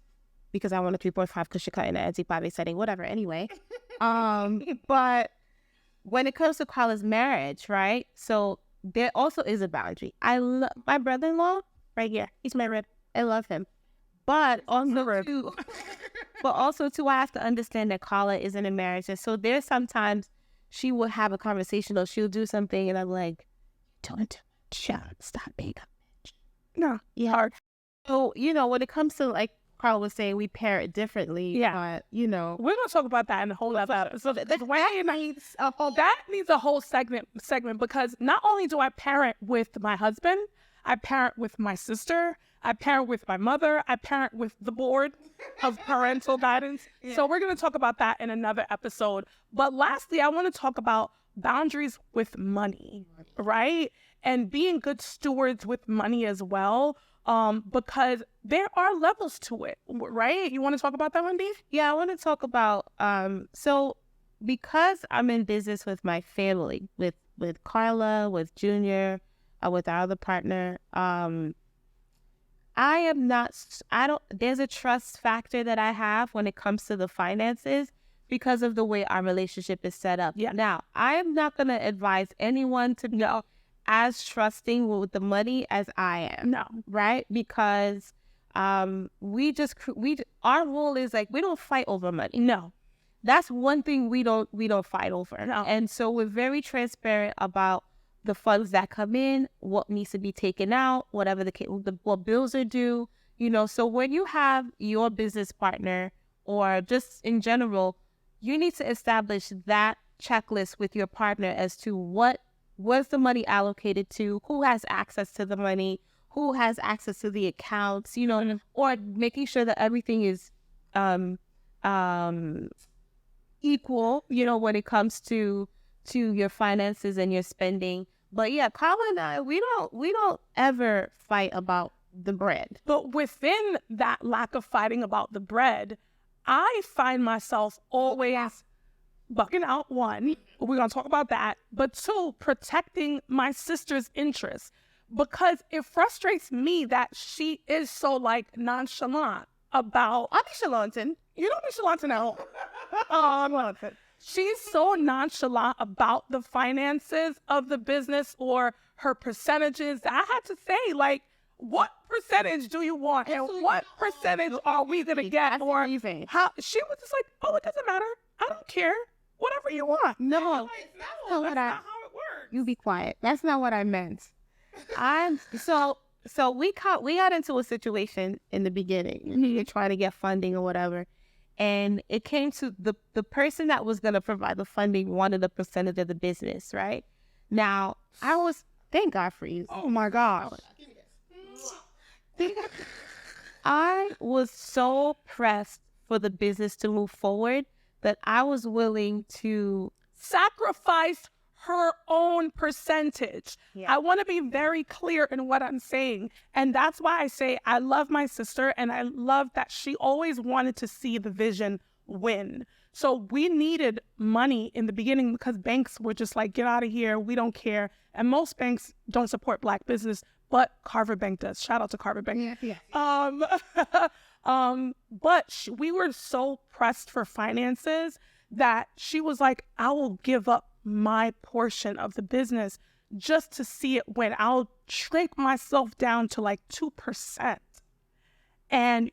[SPEAKER 1] Because I want a 3.5 because she cut in an anti-pabe setting, whatever, anyway. But when it comes to Carla's marriage, right? So there also is a boundary. I love my brother-in-law right here. He's my rib. I love him. But on the rib. But also, too, I have to understand that Carla is in a marriage. And so there's sometimes she will have a conversation or she'll do something and I'm like, don't stop being a bitch.
[SPEAKER 2] No.
[SPEAKER 1] Yeah.
[SPEAKER 2] Hard.
[SPEAKER 1] So, when it comes to, like Carla was saying, we parent differently.
[SPEAKER 2] Yeah.
[SPEAKER 1] But,
[SPEAKER 2] we're going to talk about that in a whole other. So that needs a whole segment because not only do I parent with my husband, I parent with my sister, I parent with my mother, I parent with the board of parental guidance. Yeah. So we're going to talk about that in another episode. But lastly, I want to talk about boundaries with money, right? And being good stewards with money as well, because there are levels to it, right? You want to talk about that, Wendy?
[SPEAKER 1] Yeah, I want to talk about, so because I'm in business with my family, with Carla, with Junior, with our other partner, there's a trust factor that I have when it comes to the finances because of the way our relationship is set up.
[SPEAKER 2] Yeah.
[SPEAKER 1] Now, I am not going to advise anyone to be as trusting with the money as I am.
[SPEAKER 2] No.
[SPEAKER 1] Right? Because our rule is like, we don't fight over money.
[SPEAKER 2] No.
[SPEAKER 1] That's one thing we don't fight over.
[SPEAKER 2] No.
[SPEAKER 1] And so we're very transparent about the funds that come in, what needs to be taken out, whatever what bills are due, So when you have your business partner or just in general, you need to establish that checklist with your partner as to what was the money allocated to, who has access to the money, who has access to the accounts, or making sure that everything is equal, when it comes to your finances and your spending. But yeah, Carla and I, we don't ever fight about the bread.
[SPEAKER 2] But within that lack of fighting about the bread, I find myself always bucking out. One, we're going to talk about that. But two, protecting my sister's interests because it frustrates me that she is so nonchalant about.
[SPEAKER 1] I'm nonchalant.
[SPEAKER 2] You don't nonchalant now. I'm She's so nonchalant about the finances of the business or her percentages. I had to say, what percentage do you want? And what percentage are we going to get? Or how she was just like, oh, it doesn't matter. I don't care. Whatever you want.
[SPEAKER 1] No,
[SPEAKER 2] that's not how it works.
[SPEAKER 1] You be quiet. That's not what I meant. So we got into a situation in the beginning. Mm-hmm. Trying to get funding or whatever. And it came to the person that was going to provide the funding wanted a percentage of the business, right? Now, thank God for you.
[SPEAKER 2] Oh my gosh.
[SPEAKER 1] I was so pressed for the business to move forward that I was willing to
[SPEAKER 2] sacrifice her own percentage. Yeah. I want to be very clear in what I'm saying. And that's why I say I love my sister and I love that she always wanted to see the vision win. So we needed money in the beginning because banks were just like, get out of here. We don't care. And most banks don't support Black business, but Carver Bank does. Shout out to Carver Bank.
[SPEAKER 1] Yeah.
[SPEAKER 2] But we were so pressed for finances that she was like, I will give up my portion of the business just to see it win. I'll shrink myself down to 2%. And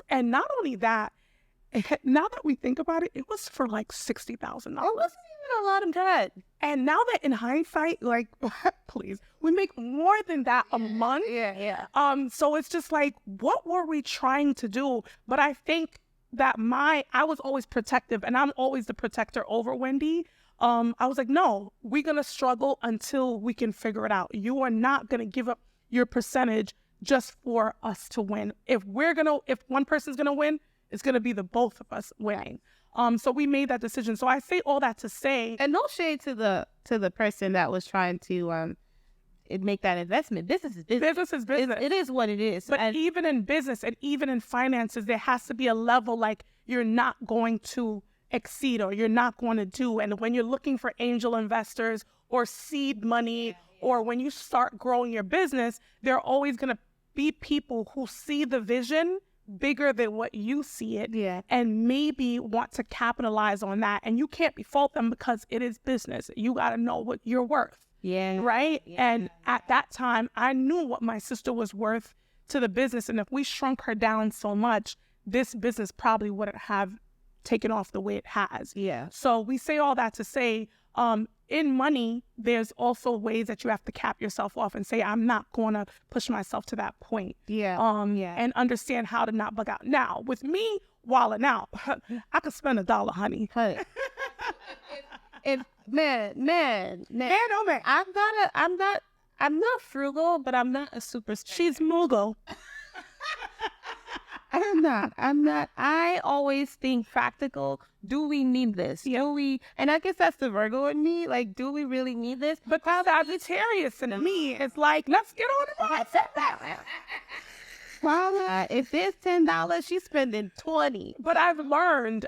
[SPEAKER 2] and not only that, now that we think about it, it was for $60,000.
[SPEAKER 1] It wasn't even a lot of debt.
[SPEAKER 2] And now that in hindsight, please, we make more than that a month.
[SPEAKER 1] Yeah.
[SPEAKER 2] So it's just what were we trying to do? But I think that I was always protective and I'm always the protector over Wendy. I was like, no, we're going to struggle until we can figure it out. You are not going to give up your percentage just for us to win. If one person's going to win, it's going to be the both of us winning. So we made that decision. So I say all that to say,
[SPEAKER 1] and no shade to the person that was trying to make that investment. Business is business.
[SPEAKER 2] Business is business.
[SPEAKER 1] It is what it is.
[SPEAKER 2] But even in business and even in finances, there has to be a level you're not going to exceed or you're not going to do. And when you're looking for angel investors or seed money, or when you start growing your business, there are always going to be people who see the vision bigger than what you see it, and maybe want to capitalize on that. And you can't fault them because it is business. You got to know what you're worth.
[SPEAKER 1] Yeah.
[SPEAKER 2] Right?
[SPEAKER 1] Yeah.
[SPEAKER 2] And at that time, I knew what my sister was worth to the business. And if we shrunk her down so much, this business probably wouldn't have taken off the way it has.
[SPEAKER 1] Yeah.
[SPEAKER 2] So we say all that to say, in money, there's also ways that you have to cap yourself off and say, I'm not going to push myself to that point.
[SPEAKER 1] Yeah.
[SPEAKER 2] And understand how to not bug out. Now, with me walling out, I could spend $1, honey.
[SPEAKER 1] Honey. Man,
[SPEAKER 2] oh man.
[SPEAKER 1] I'm not frugal, but I'm not a super
[SPEAKER 2] She's Mughal.
[SPEAKER 1] I'm not. I always think practical. Do we need this? Do we? And I guess that's the Virgo in me. Like, do we really need this?
[SPEAKER 2] But Sagittarius in me is like, let's get on it.
[SPEAKER 1] Well, if it's $10, she's spending $20.
[SPEAKER 2] But I've learned,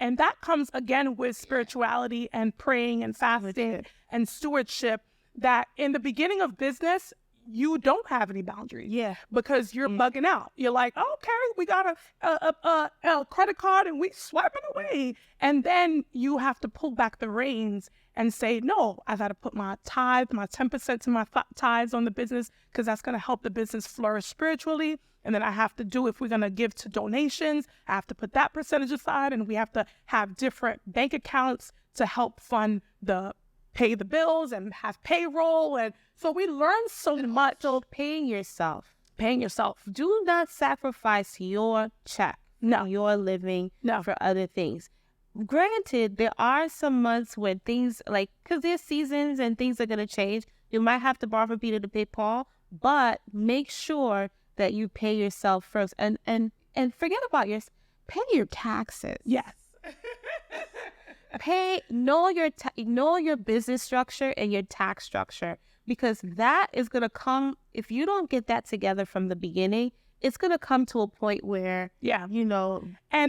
[SPEAKER 2] and that comes again with spirituality and praying and fasting and stewardship, that in the beginning of business, you don't have any boundaries.
[SPEAKER 1] Yeah.
[SPEAKER 2] Because you're bugging out. You're like, okay, we got a credit card and we swiping away. And then you have to pull back the reins and say, no, I got to put my tithe, my 10% to my tithes on the business, because that's going to help the business flourish spiritually. And then I have to do, if we're going to give to donations, I have to put that percentage aside, and we have to have different bank accounts to help fund pay the bills and have payroll. And so we learn so much.
[SPEAKER 1] So paying yourself.
[SPEAKER 2] Do
[SPEAKER 1] not sacrifice your check, your living for other things. Granted, there are some months when things because there's seasons and things are going to change. You might have to borrow from Peter to pay Paul, but make sure that you pay yourself first and forget about pay your taxes.
[SPEAKER 2] Yes.
[SPEAKER 1] Know your business structure and your tax structure, because that is going to come, if you don't get that together from the beginning, it's going to come to a point where, and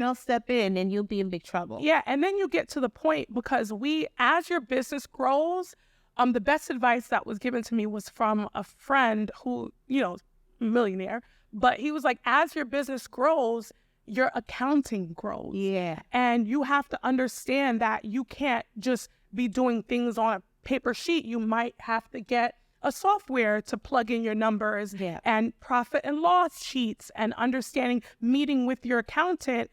[SPEAKER 1] they'll step in and you'll be in big trouble.
[SPEAKER 2] Yeah. And then you get to the point, because as your business grows, the best advice that was given to me was from a friend who, millionaire, but he was like, as your business grows, your accounting grows.
[SPEAKER 1] Yeah.
[SPEAKER 2] And you have to understand that you can't just be doing things on a paper sheet. You might have to get a software to plug in your numbers and profit and loss sheets, and understanding, meeting with your accountant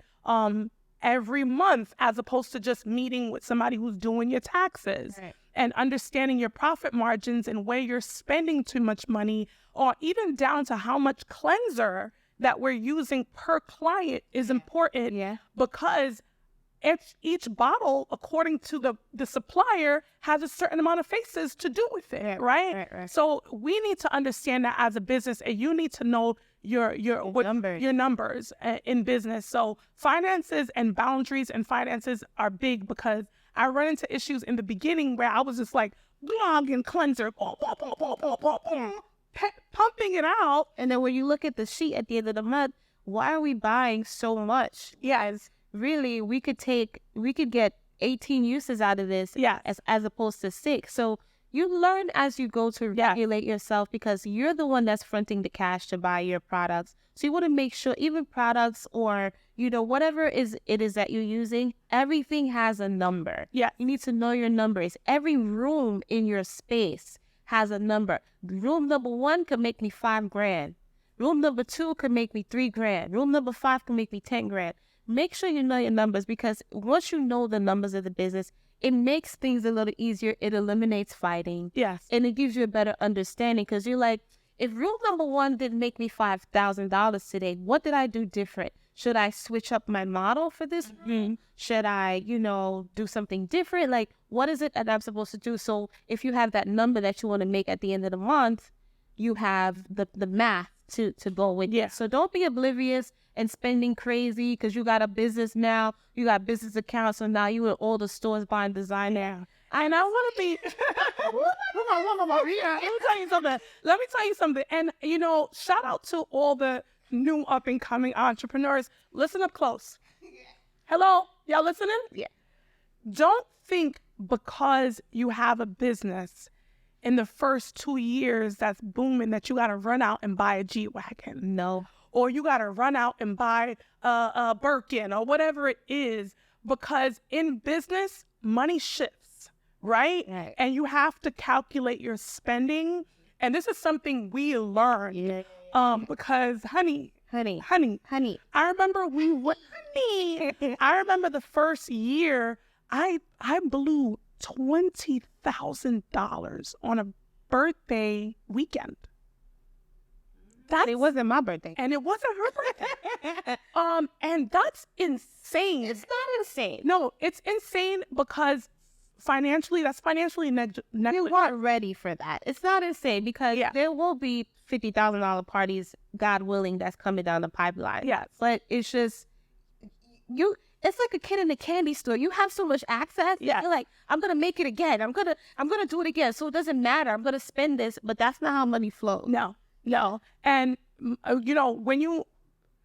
[SPEAKER 2] every month, as opposed to just meeting with somebody who's doing your taxes.
[SPEAKER 1] Right.
[SPEAKER 2] And understanding your profit margins and where you're spending too much money, or even down to how much cleanser that we're using per client is important, because each bottle, according to the supplier, has a certain amount of faces to do with it, right? So we need to understand that as a business, and you need to know your numbers in business. So finances and boundaries and finances are big, because I run into issues in the beginning where I was just like, blog and cleanser, pumping it out.
[SPEAKER 1] And then when you look at the sheet at the end of the month, why are we buying so much?
[SPEAKER 2] Yes.
[SPEAKER 1] Really, we could get 18 uses out of this as opposed to 6. So you learn as you go to regulate yourself, because you're the one that's fronting the cash to buy your products. So you want to make sure, even products or, whatever it is that you're using, everything has a number.
[SPEAKER 2] Yeah.
[SPEAKER 1] You need to know your numbers. Every room in your space has a number. Room number 1 could make me $5,000. Room number 2 could make me $3,000. Room number 5 could make me $10,000. Make sure you know your numbers, because once you know the numbers of the business, it makes things a little easier. It eliminates fighting.
[SPEAKER 2] Yes.
[SPEAKER 1] And it gives you a better understanding, because you're like, if room number 1 didn't make me $5,000 today, what did I do different? Should I switch up my model for this room? Should I, do something different? Like, what is it that I'm supposed to do? So if you have that number that you want to make at the end of the month, you have the math to go with it. So don't be oblivious and spending crazy because you got a business now. You got business accounts, so now you in all the stores buying designer.
[SPEAKER 2] And I want to be. Let me tell you something. And shout out to all the new up and coming entrepreneurs. Listen up close. Hello, y'all listening?
[SPEAKER 1] Yeah.
[SPEAKER 2] Don't think because you have a business in the first 2 years that's booming that you got to run out and buy a G-Wagon.
[SPEAKER 1] No.
[SPEAKER 2] Or you got to run out and buy a Birkin or whatever it is, because in business, money shifts, right? And you have to calculate your spending. And this is something we learned. Because honey,
[SPEAKER 1] Honey.
[SPEAKER 2] I remember I remember the first year I blew $20,000 on a birthday weekend.
[SPEAKER 1] It wasn't my birthday.
[SPEAKER 2] And it wasn't her birthday. And that's insane.
[SPEAKER 1] It's not insane.
[SPEAKER 2] No, it's insane because that's financially negligent.
[SPEAKER 1] You weren't ready for that. It's not insane because there will be $50,000 parties, God willing, that's coming down the pipeline.
[SPEAKER 2] Yes.
[SPEAKER 1] But it's just, it's like a kid in a candy store. You have so much access.
[SPEAKER 2] Yeah.
[SPEAKER 1] You're like, I'm going to make it again. I'm going to do it again. So it doesn't matter. I'm going to spend this, but that's not how money flows.
[SPEAKER 2] No. And, when you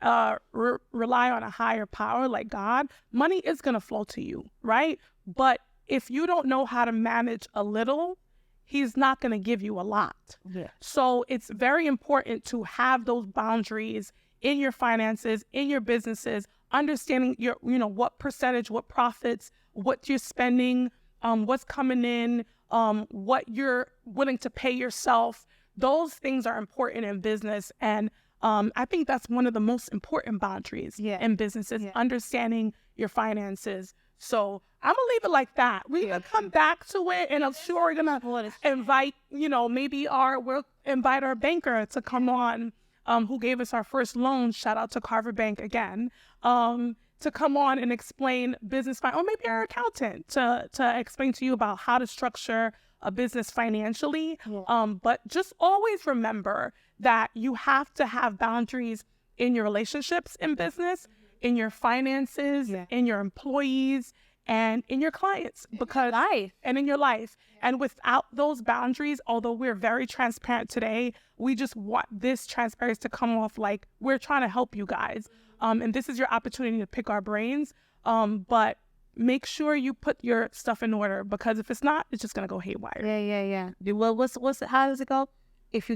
[SPEAKER 2] rely on a higher power like God, money is going to flow to you, right? But if you don't know how to manage a little, he's not going to give you a lot.
[SPEAKER 1] Yeah.
[SPEAKER 2] So it's very important to have those boundaries in your finances, in your businesses, understanding what percentage, what profits, what you're spending, what's coming in, what you're willing to pay yourself. Those things are important in business. And I think that's one of the most important boundaries in businesses, understanding your finances. So I'm going to leave it like that. We're going to come back to it, and I'm sure we're going to invite, we'll invite our banker to come on, who gave us our first loan. Shout out to Carver Bank again, to come on and explain business, or maybe our accountant to explain to you about how to structure a business financially. But just always remember that you have to have boundaries in your relationships in business, in your finances, in your employees, and in your clients, and in your life. And without those boundaries, although we're very transparent today, we just want this transparency to come off like we're trying to help you guys. And this is your opportunity to pick our brains. But make sure you put your stuff in order, because if it's not, it's just gonna go haywire.
[SPEAKER 1] Yeah. Well, how does it go? If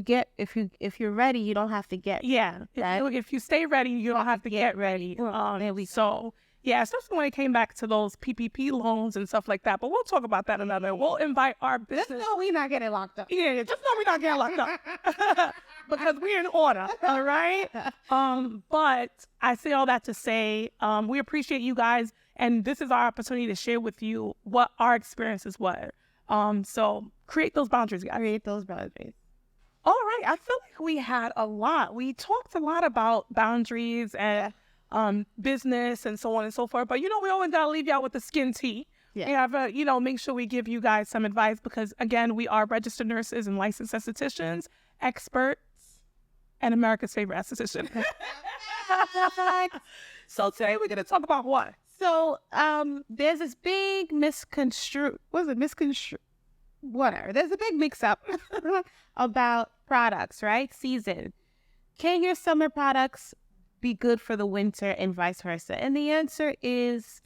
[SPEAKER 1] you're ready, you don't have to get.
[SPEAKER 2] Yeah. If you stay ready, you don't have to get ready. Especially when it came back to those PPP loans and stuff like that. But we'll talk about that another. We'll invite our business.
[SPEAKER 1] Just know we're not getting locked up.
[SPEAKER 2] Yeah, just know we're not getting locked up because we're in order. All right. But I say all that to say, we appreciate you guys, and this is our opportunity to share with you what our experiences were. So create those boundaries, guys.
[SPEAKER 1] Create those boundaries.
[SPEAKER 2] All right. I feel like we had a lot. We talked a lot about boundaries and business and so on and so forth. But, we always got to leave y'all with the skin tea. Yeah. And, make sure we give you guys some advice because, again, we are registered nurses and licensed estheticians, experts, and America's favorite esthetician. So today we're going to talk about what?
[SPEAKER 1] So there's this big There's a big mix-up about products, right? Season. Can your summer products be good for the winter and vice versa? And the answer is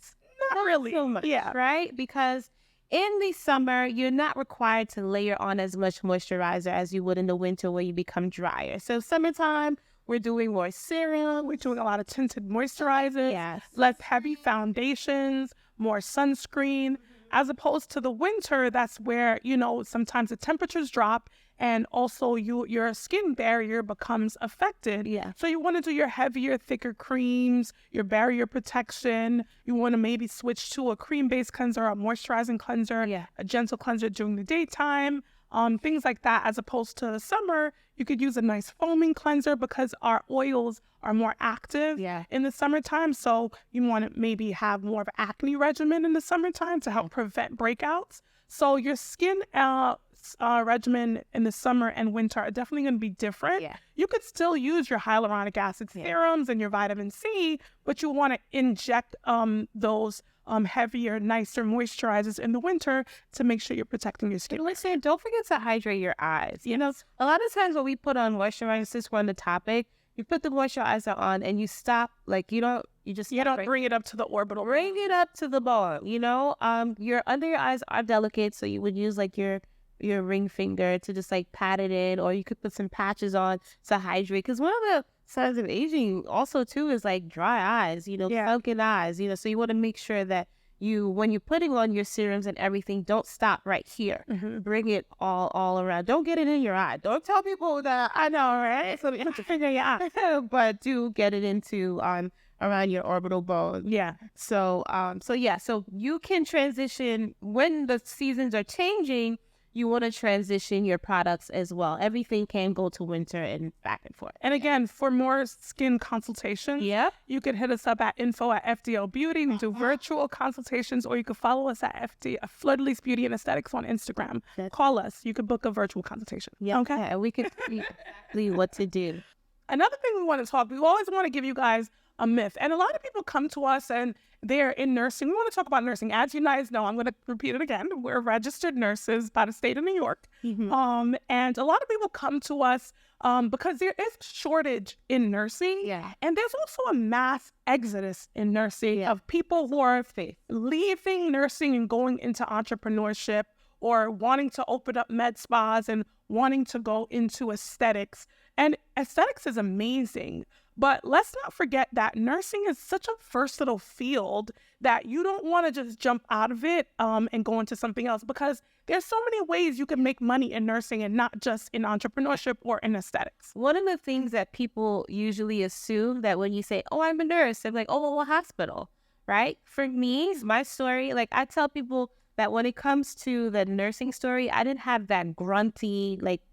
[SPEAKER 1] not really so much, right? Because in the summer, you're not required to layer on as much moisturizer as you would in the winter where you become drier. So summertime, we're doing more serum.
[SPEAKER 2] We're doing a lot of tinted moisturizers, less heavy foundations, more sunscreen. As opposed to the winter, that's where, sometimes the temperatures drop and also your skin barrier becomes affected.
[SPEAKER 1] Yeah.
[SPEAKER 2] So you want to do your heavier, thicker creams, your barrier protection. You want to maybe switch to a cream-based cleanser, a moisturizing cleanser, a gentle cleanser during the daytime, things like that. As opposed to the summer, you could use a nice foaming cleanser because our oils are more active in the summertime. So you want to maybe have more of an acne regimen in the summertime to help prevent breakouts. So your skin regimen in the summer and winter are definitely going to be different.
[SPEAKER 1] Yeah.
[SPEAKER 2] You could still use your hyaluronic acid serums and your vitamin C, but you want to inject those heavier, nicer moisturizers in the winter to make sure you're protecting your skin.
[SPEAKER 1] Listen, don't forget to hydrate your eyes. A lot of times when we put on moisturizer, since we're on the topic, you put the moisturizer on and you stop, you don't
[SPEAKER 2] bring it up to the orbital.
[SPEAKER 1] Bring it up to the bone, your under your eyes are delicate, so you would use your ring finger to just pat it in, or you could put some patches on to hydrate. Because one of the signs of aging also too is dry eyes, sunken eyes, so you want to make sure that when you're putting on your serums and everything, don't stop right here. Bring it all around. Don't get it in your eye. Don't tell people that, I know, right? So you have to figure your eye. But do get it into around your orbital bone.
[SPEAKER 2] Yeah.
[SPEAKER 1] So you can transition when the seasons are changing. You want to transition your products as well. Everything can go to winter and back and forth.
[SPEAKER 2] And again, for more skin consultations, you can hit us up at info@fdlbeauty. We do virtual consultations, or you can follow us at Floodley's Beauty and Aesthetics on Instagram. Call us. You can book a virtual consultation. Okay.
[SPEAKER 1] And we can see exactly what to do.
[SPEAKER 2] Another thing we want to talk, we always want to give you guys a myth. And a lot of people come to us and they're in nursing. We want to talk about nursing. As you guys know, I'm going to repeat it again. We're registered nurses by the state of New York. And a lot of people come to us because there is a shortage in nursing.
[SPEAKER 1] Yeah.
[SPEAKER 2] And there's also a mass exodus in nursing of people who are leaving nursing and going into entrepreneurship, or wanting to open up med spas and wanting to go into aesthetics. And aesthetics is amazing. But let's not forget that nursing is such a versatile field that you don't want to just jump out of it and go into something else, because there's so many ways you can make money in nursing and not just in entrepreneurship or in aesthetics.
[SPEAKER 1] One of the things that people usually assume that when you say, oh, I'm a nurse, they're like, oh, well, what hospital, right? For me, my story, like I tell people that when it comes to the nursing story, I didn't have that grunty, like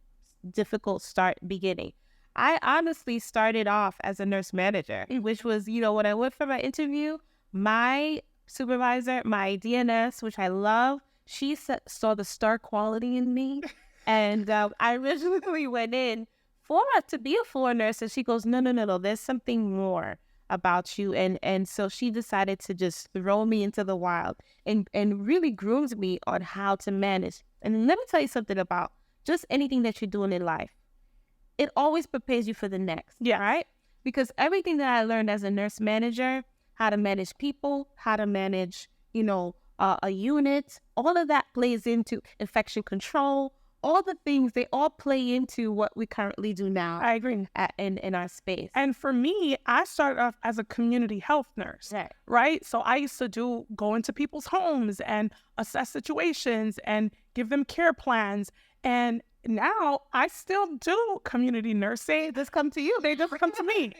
[SPEAKER 1] difficult start beginning. I honestly started off as a nurse manager, which was, when I went for my interview, my supervisor, my DNS, which I love, she saw the star quality in me. And I originally went in to be a floor nurse, and she goes, no, there's something more about you. And so she decided to just throw me into the wild and really groomed me on how to manage. And let me tell you something about just anything that you're doing in life. It always prepares you for the next, right? Because everything that I learned as a nurse manager, how to manage people, how to manage, a unit, all of that plays into infection control. All the things, they all play into what we currently do now.
[SPEAKER 2] I agree.
[SPEAKER 1] In our space.
[SPEAKER 2] And for me, I started off as a community health nurse, right? So I used to go into people's homes and assess situations and give them care plans. And now I still do community nursing.
[SPEAKER 1] They just come to you.
[SPEAKER 2] They just come to me.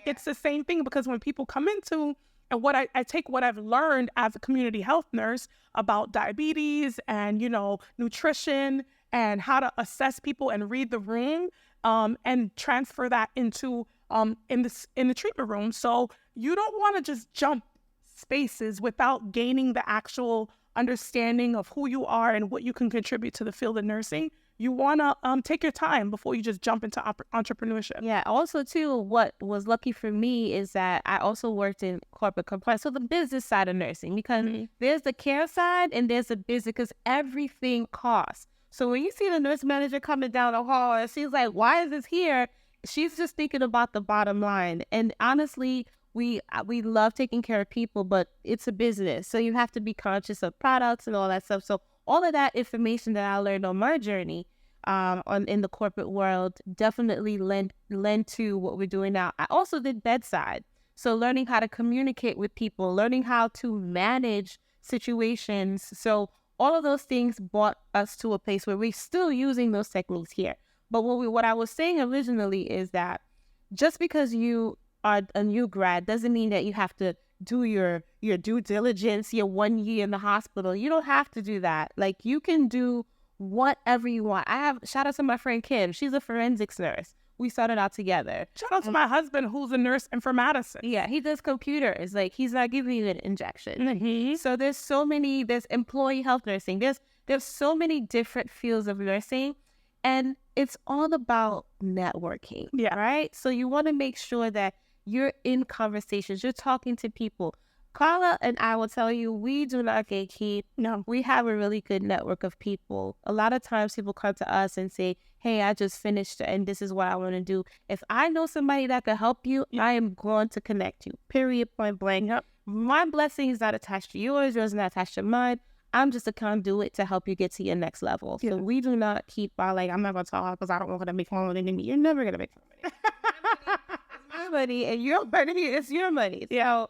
[SPEAKER 2] It's the same thing, because when people come into, and what I take what I've learned as a community health nurse about diabetes and, nutrition and how to assess people and read the room, and transfer that into in the treatment room. So you don't want to just jump spaces without gaining the actual understanding of who you are and what you can contribute to the field of nursing. You want to take your time before you just jump into entrepreneurship.
[SPEAKER 1] Yeah. Also, too, what was lucky for me is that I also worked in corporate compliance. So the business side of nursing, because there's the care side and there's the business, because everything costs. So when you see the nurse manager coming down the hall and she's like, why is this here? She's just thinking about the bottom line. And honestly, we love taking care of people, but it's a business. So you have to be conscious of products and all that stuff. So all of that information that I learned on my journey in the corporate world definitely lend to what we're doing now. I also did bedside. So learning how to communicate with people, learning how to manage situations. So all of those things brought us to a place where we're still using those techniques here. But what I was saying originally is that just because you are a new grad doesn't mean that you have to do your due diligence, your 1 year in the hospital. You don't have to do that. Like, you can do whatever you want. Shout out to my friend Kim. She's a forensics nurse. We started out together.
[SPEAKER 2] Shout out to my husband, who's a nurse informaticist.
[SPEAKER 1] Yeah, he does computers. Like, he's not giving you an injection. So there's employee health nursing. There's so many different fields of nursing, and it's all about networking. Yeah. Right? So you want to make sure that you're in conversations, you're talking to people. Carla and I will tell you, we do not gatekeep. No. We have a really good network of people. A lot of times people come to us and say, hey, I just finished and this is what I want to do. If I know somebody that can help you, I am going to connect you. Period, point blank. My blessing is not attached to yours is not attached to mine. I'm just a conduit to help you get to your next level. So we do not keep our, I'm not going to talk because I don't want to make more money than me. You're never going to make more money. It's my money, and your money is your money. So,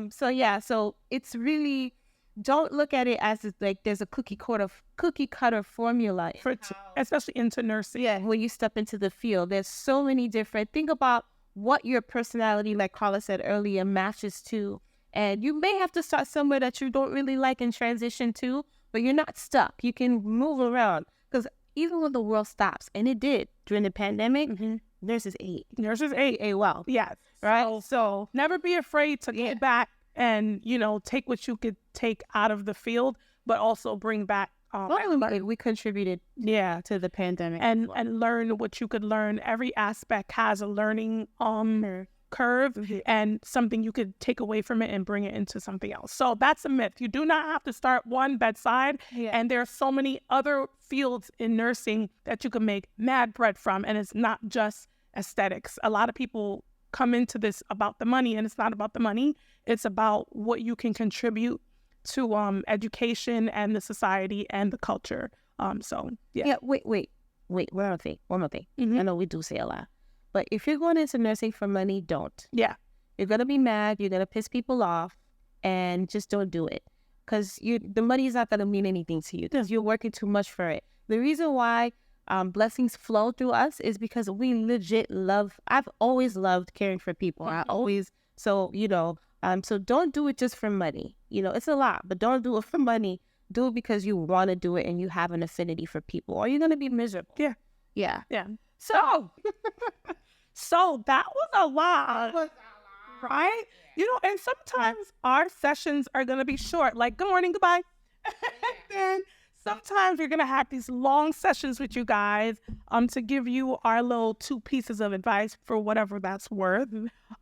[SPEAKER 1] so it's really, don't look at it as like there's a cookie cutter formula.
[SPEAKER 2] Especially into nursing.
[SPEAKER 1] Yeah, when you step into the field, there's so many different. Think about what your personality, like Carla said earlier, matches to. And you may have to start somewhere that you don't really like and transition to, but you're not stuck. You can move around. Because even when the world stops, and it did during the pandemic, nurses ate.
[SPEAKER 2] Nurses ate well. Yes.
[SPEAKER 1] Right?
[SPEAKER 2] So never be afraid to get back and, take what you could take out of the field, but also bring back.
[SPEAKER 1] We contributed to the pandemic.
[SPEAKER 2] And learn what you could learn. Every aspect has a learning curve and something you could take away from it and bring it into something else. So that's a myth. You do not have to start one bedside. And there are so many other fields in nursing that you can make mad bread from. And it's not just aesthetics. A lot of people come into this about the money, and it's not about the money. It's about what you can contribute to education and the society and the culture.
[SPEAKER 1] Wait, one more thing. I know we do say a lot. But if you're going into nursing for money, don't.
[SPEAKER 2] Yeah.
[SPEAKER 1] You're going to be mad. You're going to piss people off. And just don't do it. Because the money is not going to mean anything to you. Because you're working too much for it. The reason why blessings flow through us is because we legit I've always loved caring for people. So don't do it just for money. It's a lot. But don't do it for money. Do it because you want to do it and you have an affinity for people. Or you're going to be miserable.
[SPEAKER 2] Yeah. So that was a lot, right? And sometimes our sessions are going to be short, like good morning, goodbye. And then sometimes we're going to have these long sessions with you guys to give you our little 2 pieces of advice for whatever that's worth.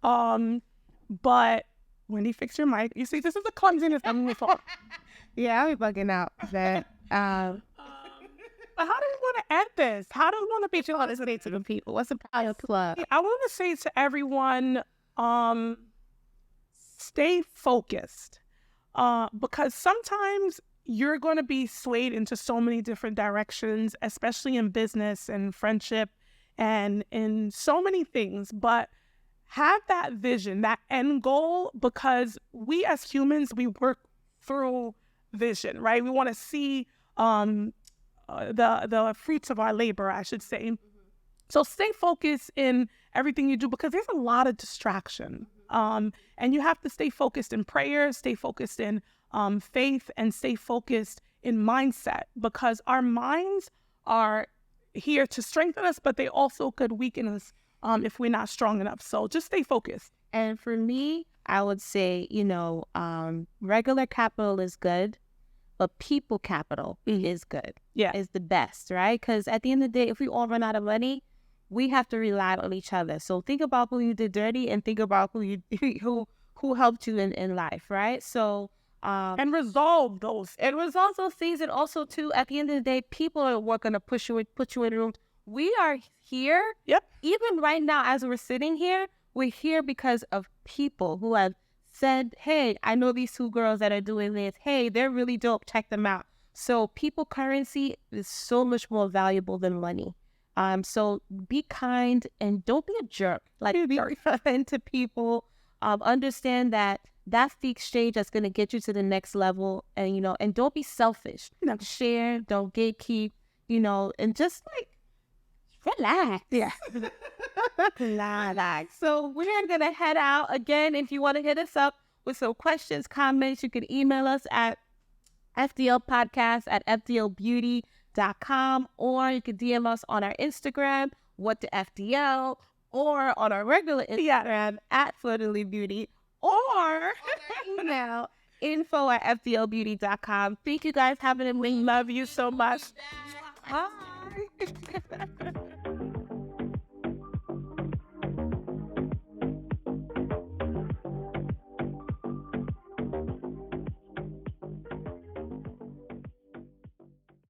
[SPEAKER 2] But Wendy, fix your mic. You see, this is the clumsiness I'm going to
[SPEAKER 1] Yeah, I'll be bugging out that.
[SPEAKER 2] How do we want to end this? How do we want to be
[SPEAKER 1] listening to the people? What's a powerplug?
[SPEAKER 2] I want to say to everyone, stay focused. Because sometimes you're going to be swayed into so many different directions, especially in business and friendship and in so many things. But have that vision, that end goal, because we as humans, we work through vision, right? We want to see the fruits of our labor, I should say. So stay focused in everything you do, because there's a lot of distraction. And you have to stay focused in prayer, stay focused in faith, and stay focused in mindset, because our minds are here to strengthen us, but they also could weaken us if we're not strong enough. So just stay focused.
[SPEAKER 1] And for me, I would say, regular capital is good, but people capital is good.
[SPEAKER 2] Yeah.
[SPEAKER 1] Is the best, right? Because at the end of the day, if we all run out of money, we have to rely on each other. So think about who you did dirty and think about who helped you in life, right? So
[SPEAKER 2] and resolve those.
[SPEAKER 1] And resolve those things. And also too, at the end of the day, people are going to put you in rooms. We are here.
[SPEAKER 2] Yep.
[SPEAKER 1] Even right now, as we're sitting here, we're here because of people who have said, hey, I know these 2 girls that are doing this. Hey, they're really dope. Check them out. So people currency is so much more valuable than money. So be kind and don't be a jerk. Like, be kind to people. Understand that that's the exchange that's going to get you to the next level. And, and don't be selfish. Share, don't gatekeep, and just relax.
[SPEAKER 2] Yeah.
[SPEAKER 1] Relax. So we're going to head out. Again, if you want to hit us up with some questions, comments, you can email us at fdlpodcast@fdlbeauty.com, or you can DM us on our Instagram, whatthefdl, or on our regular Instagram at fdlbeauty, or email info@fdlbeauty.com. Thank you guys for having me.
[SPEAKER 2] We love you so much.
[SPEAKER 1] Bye.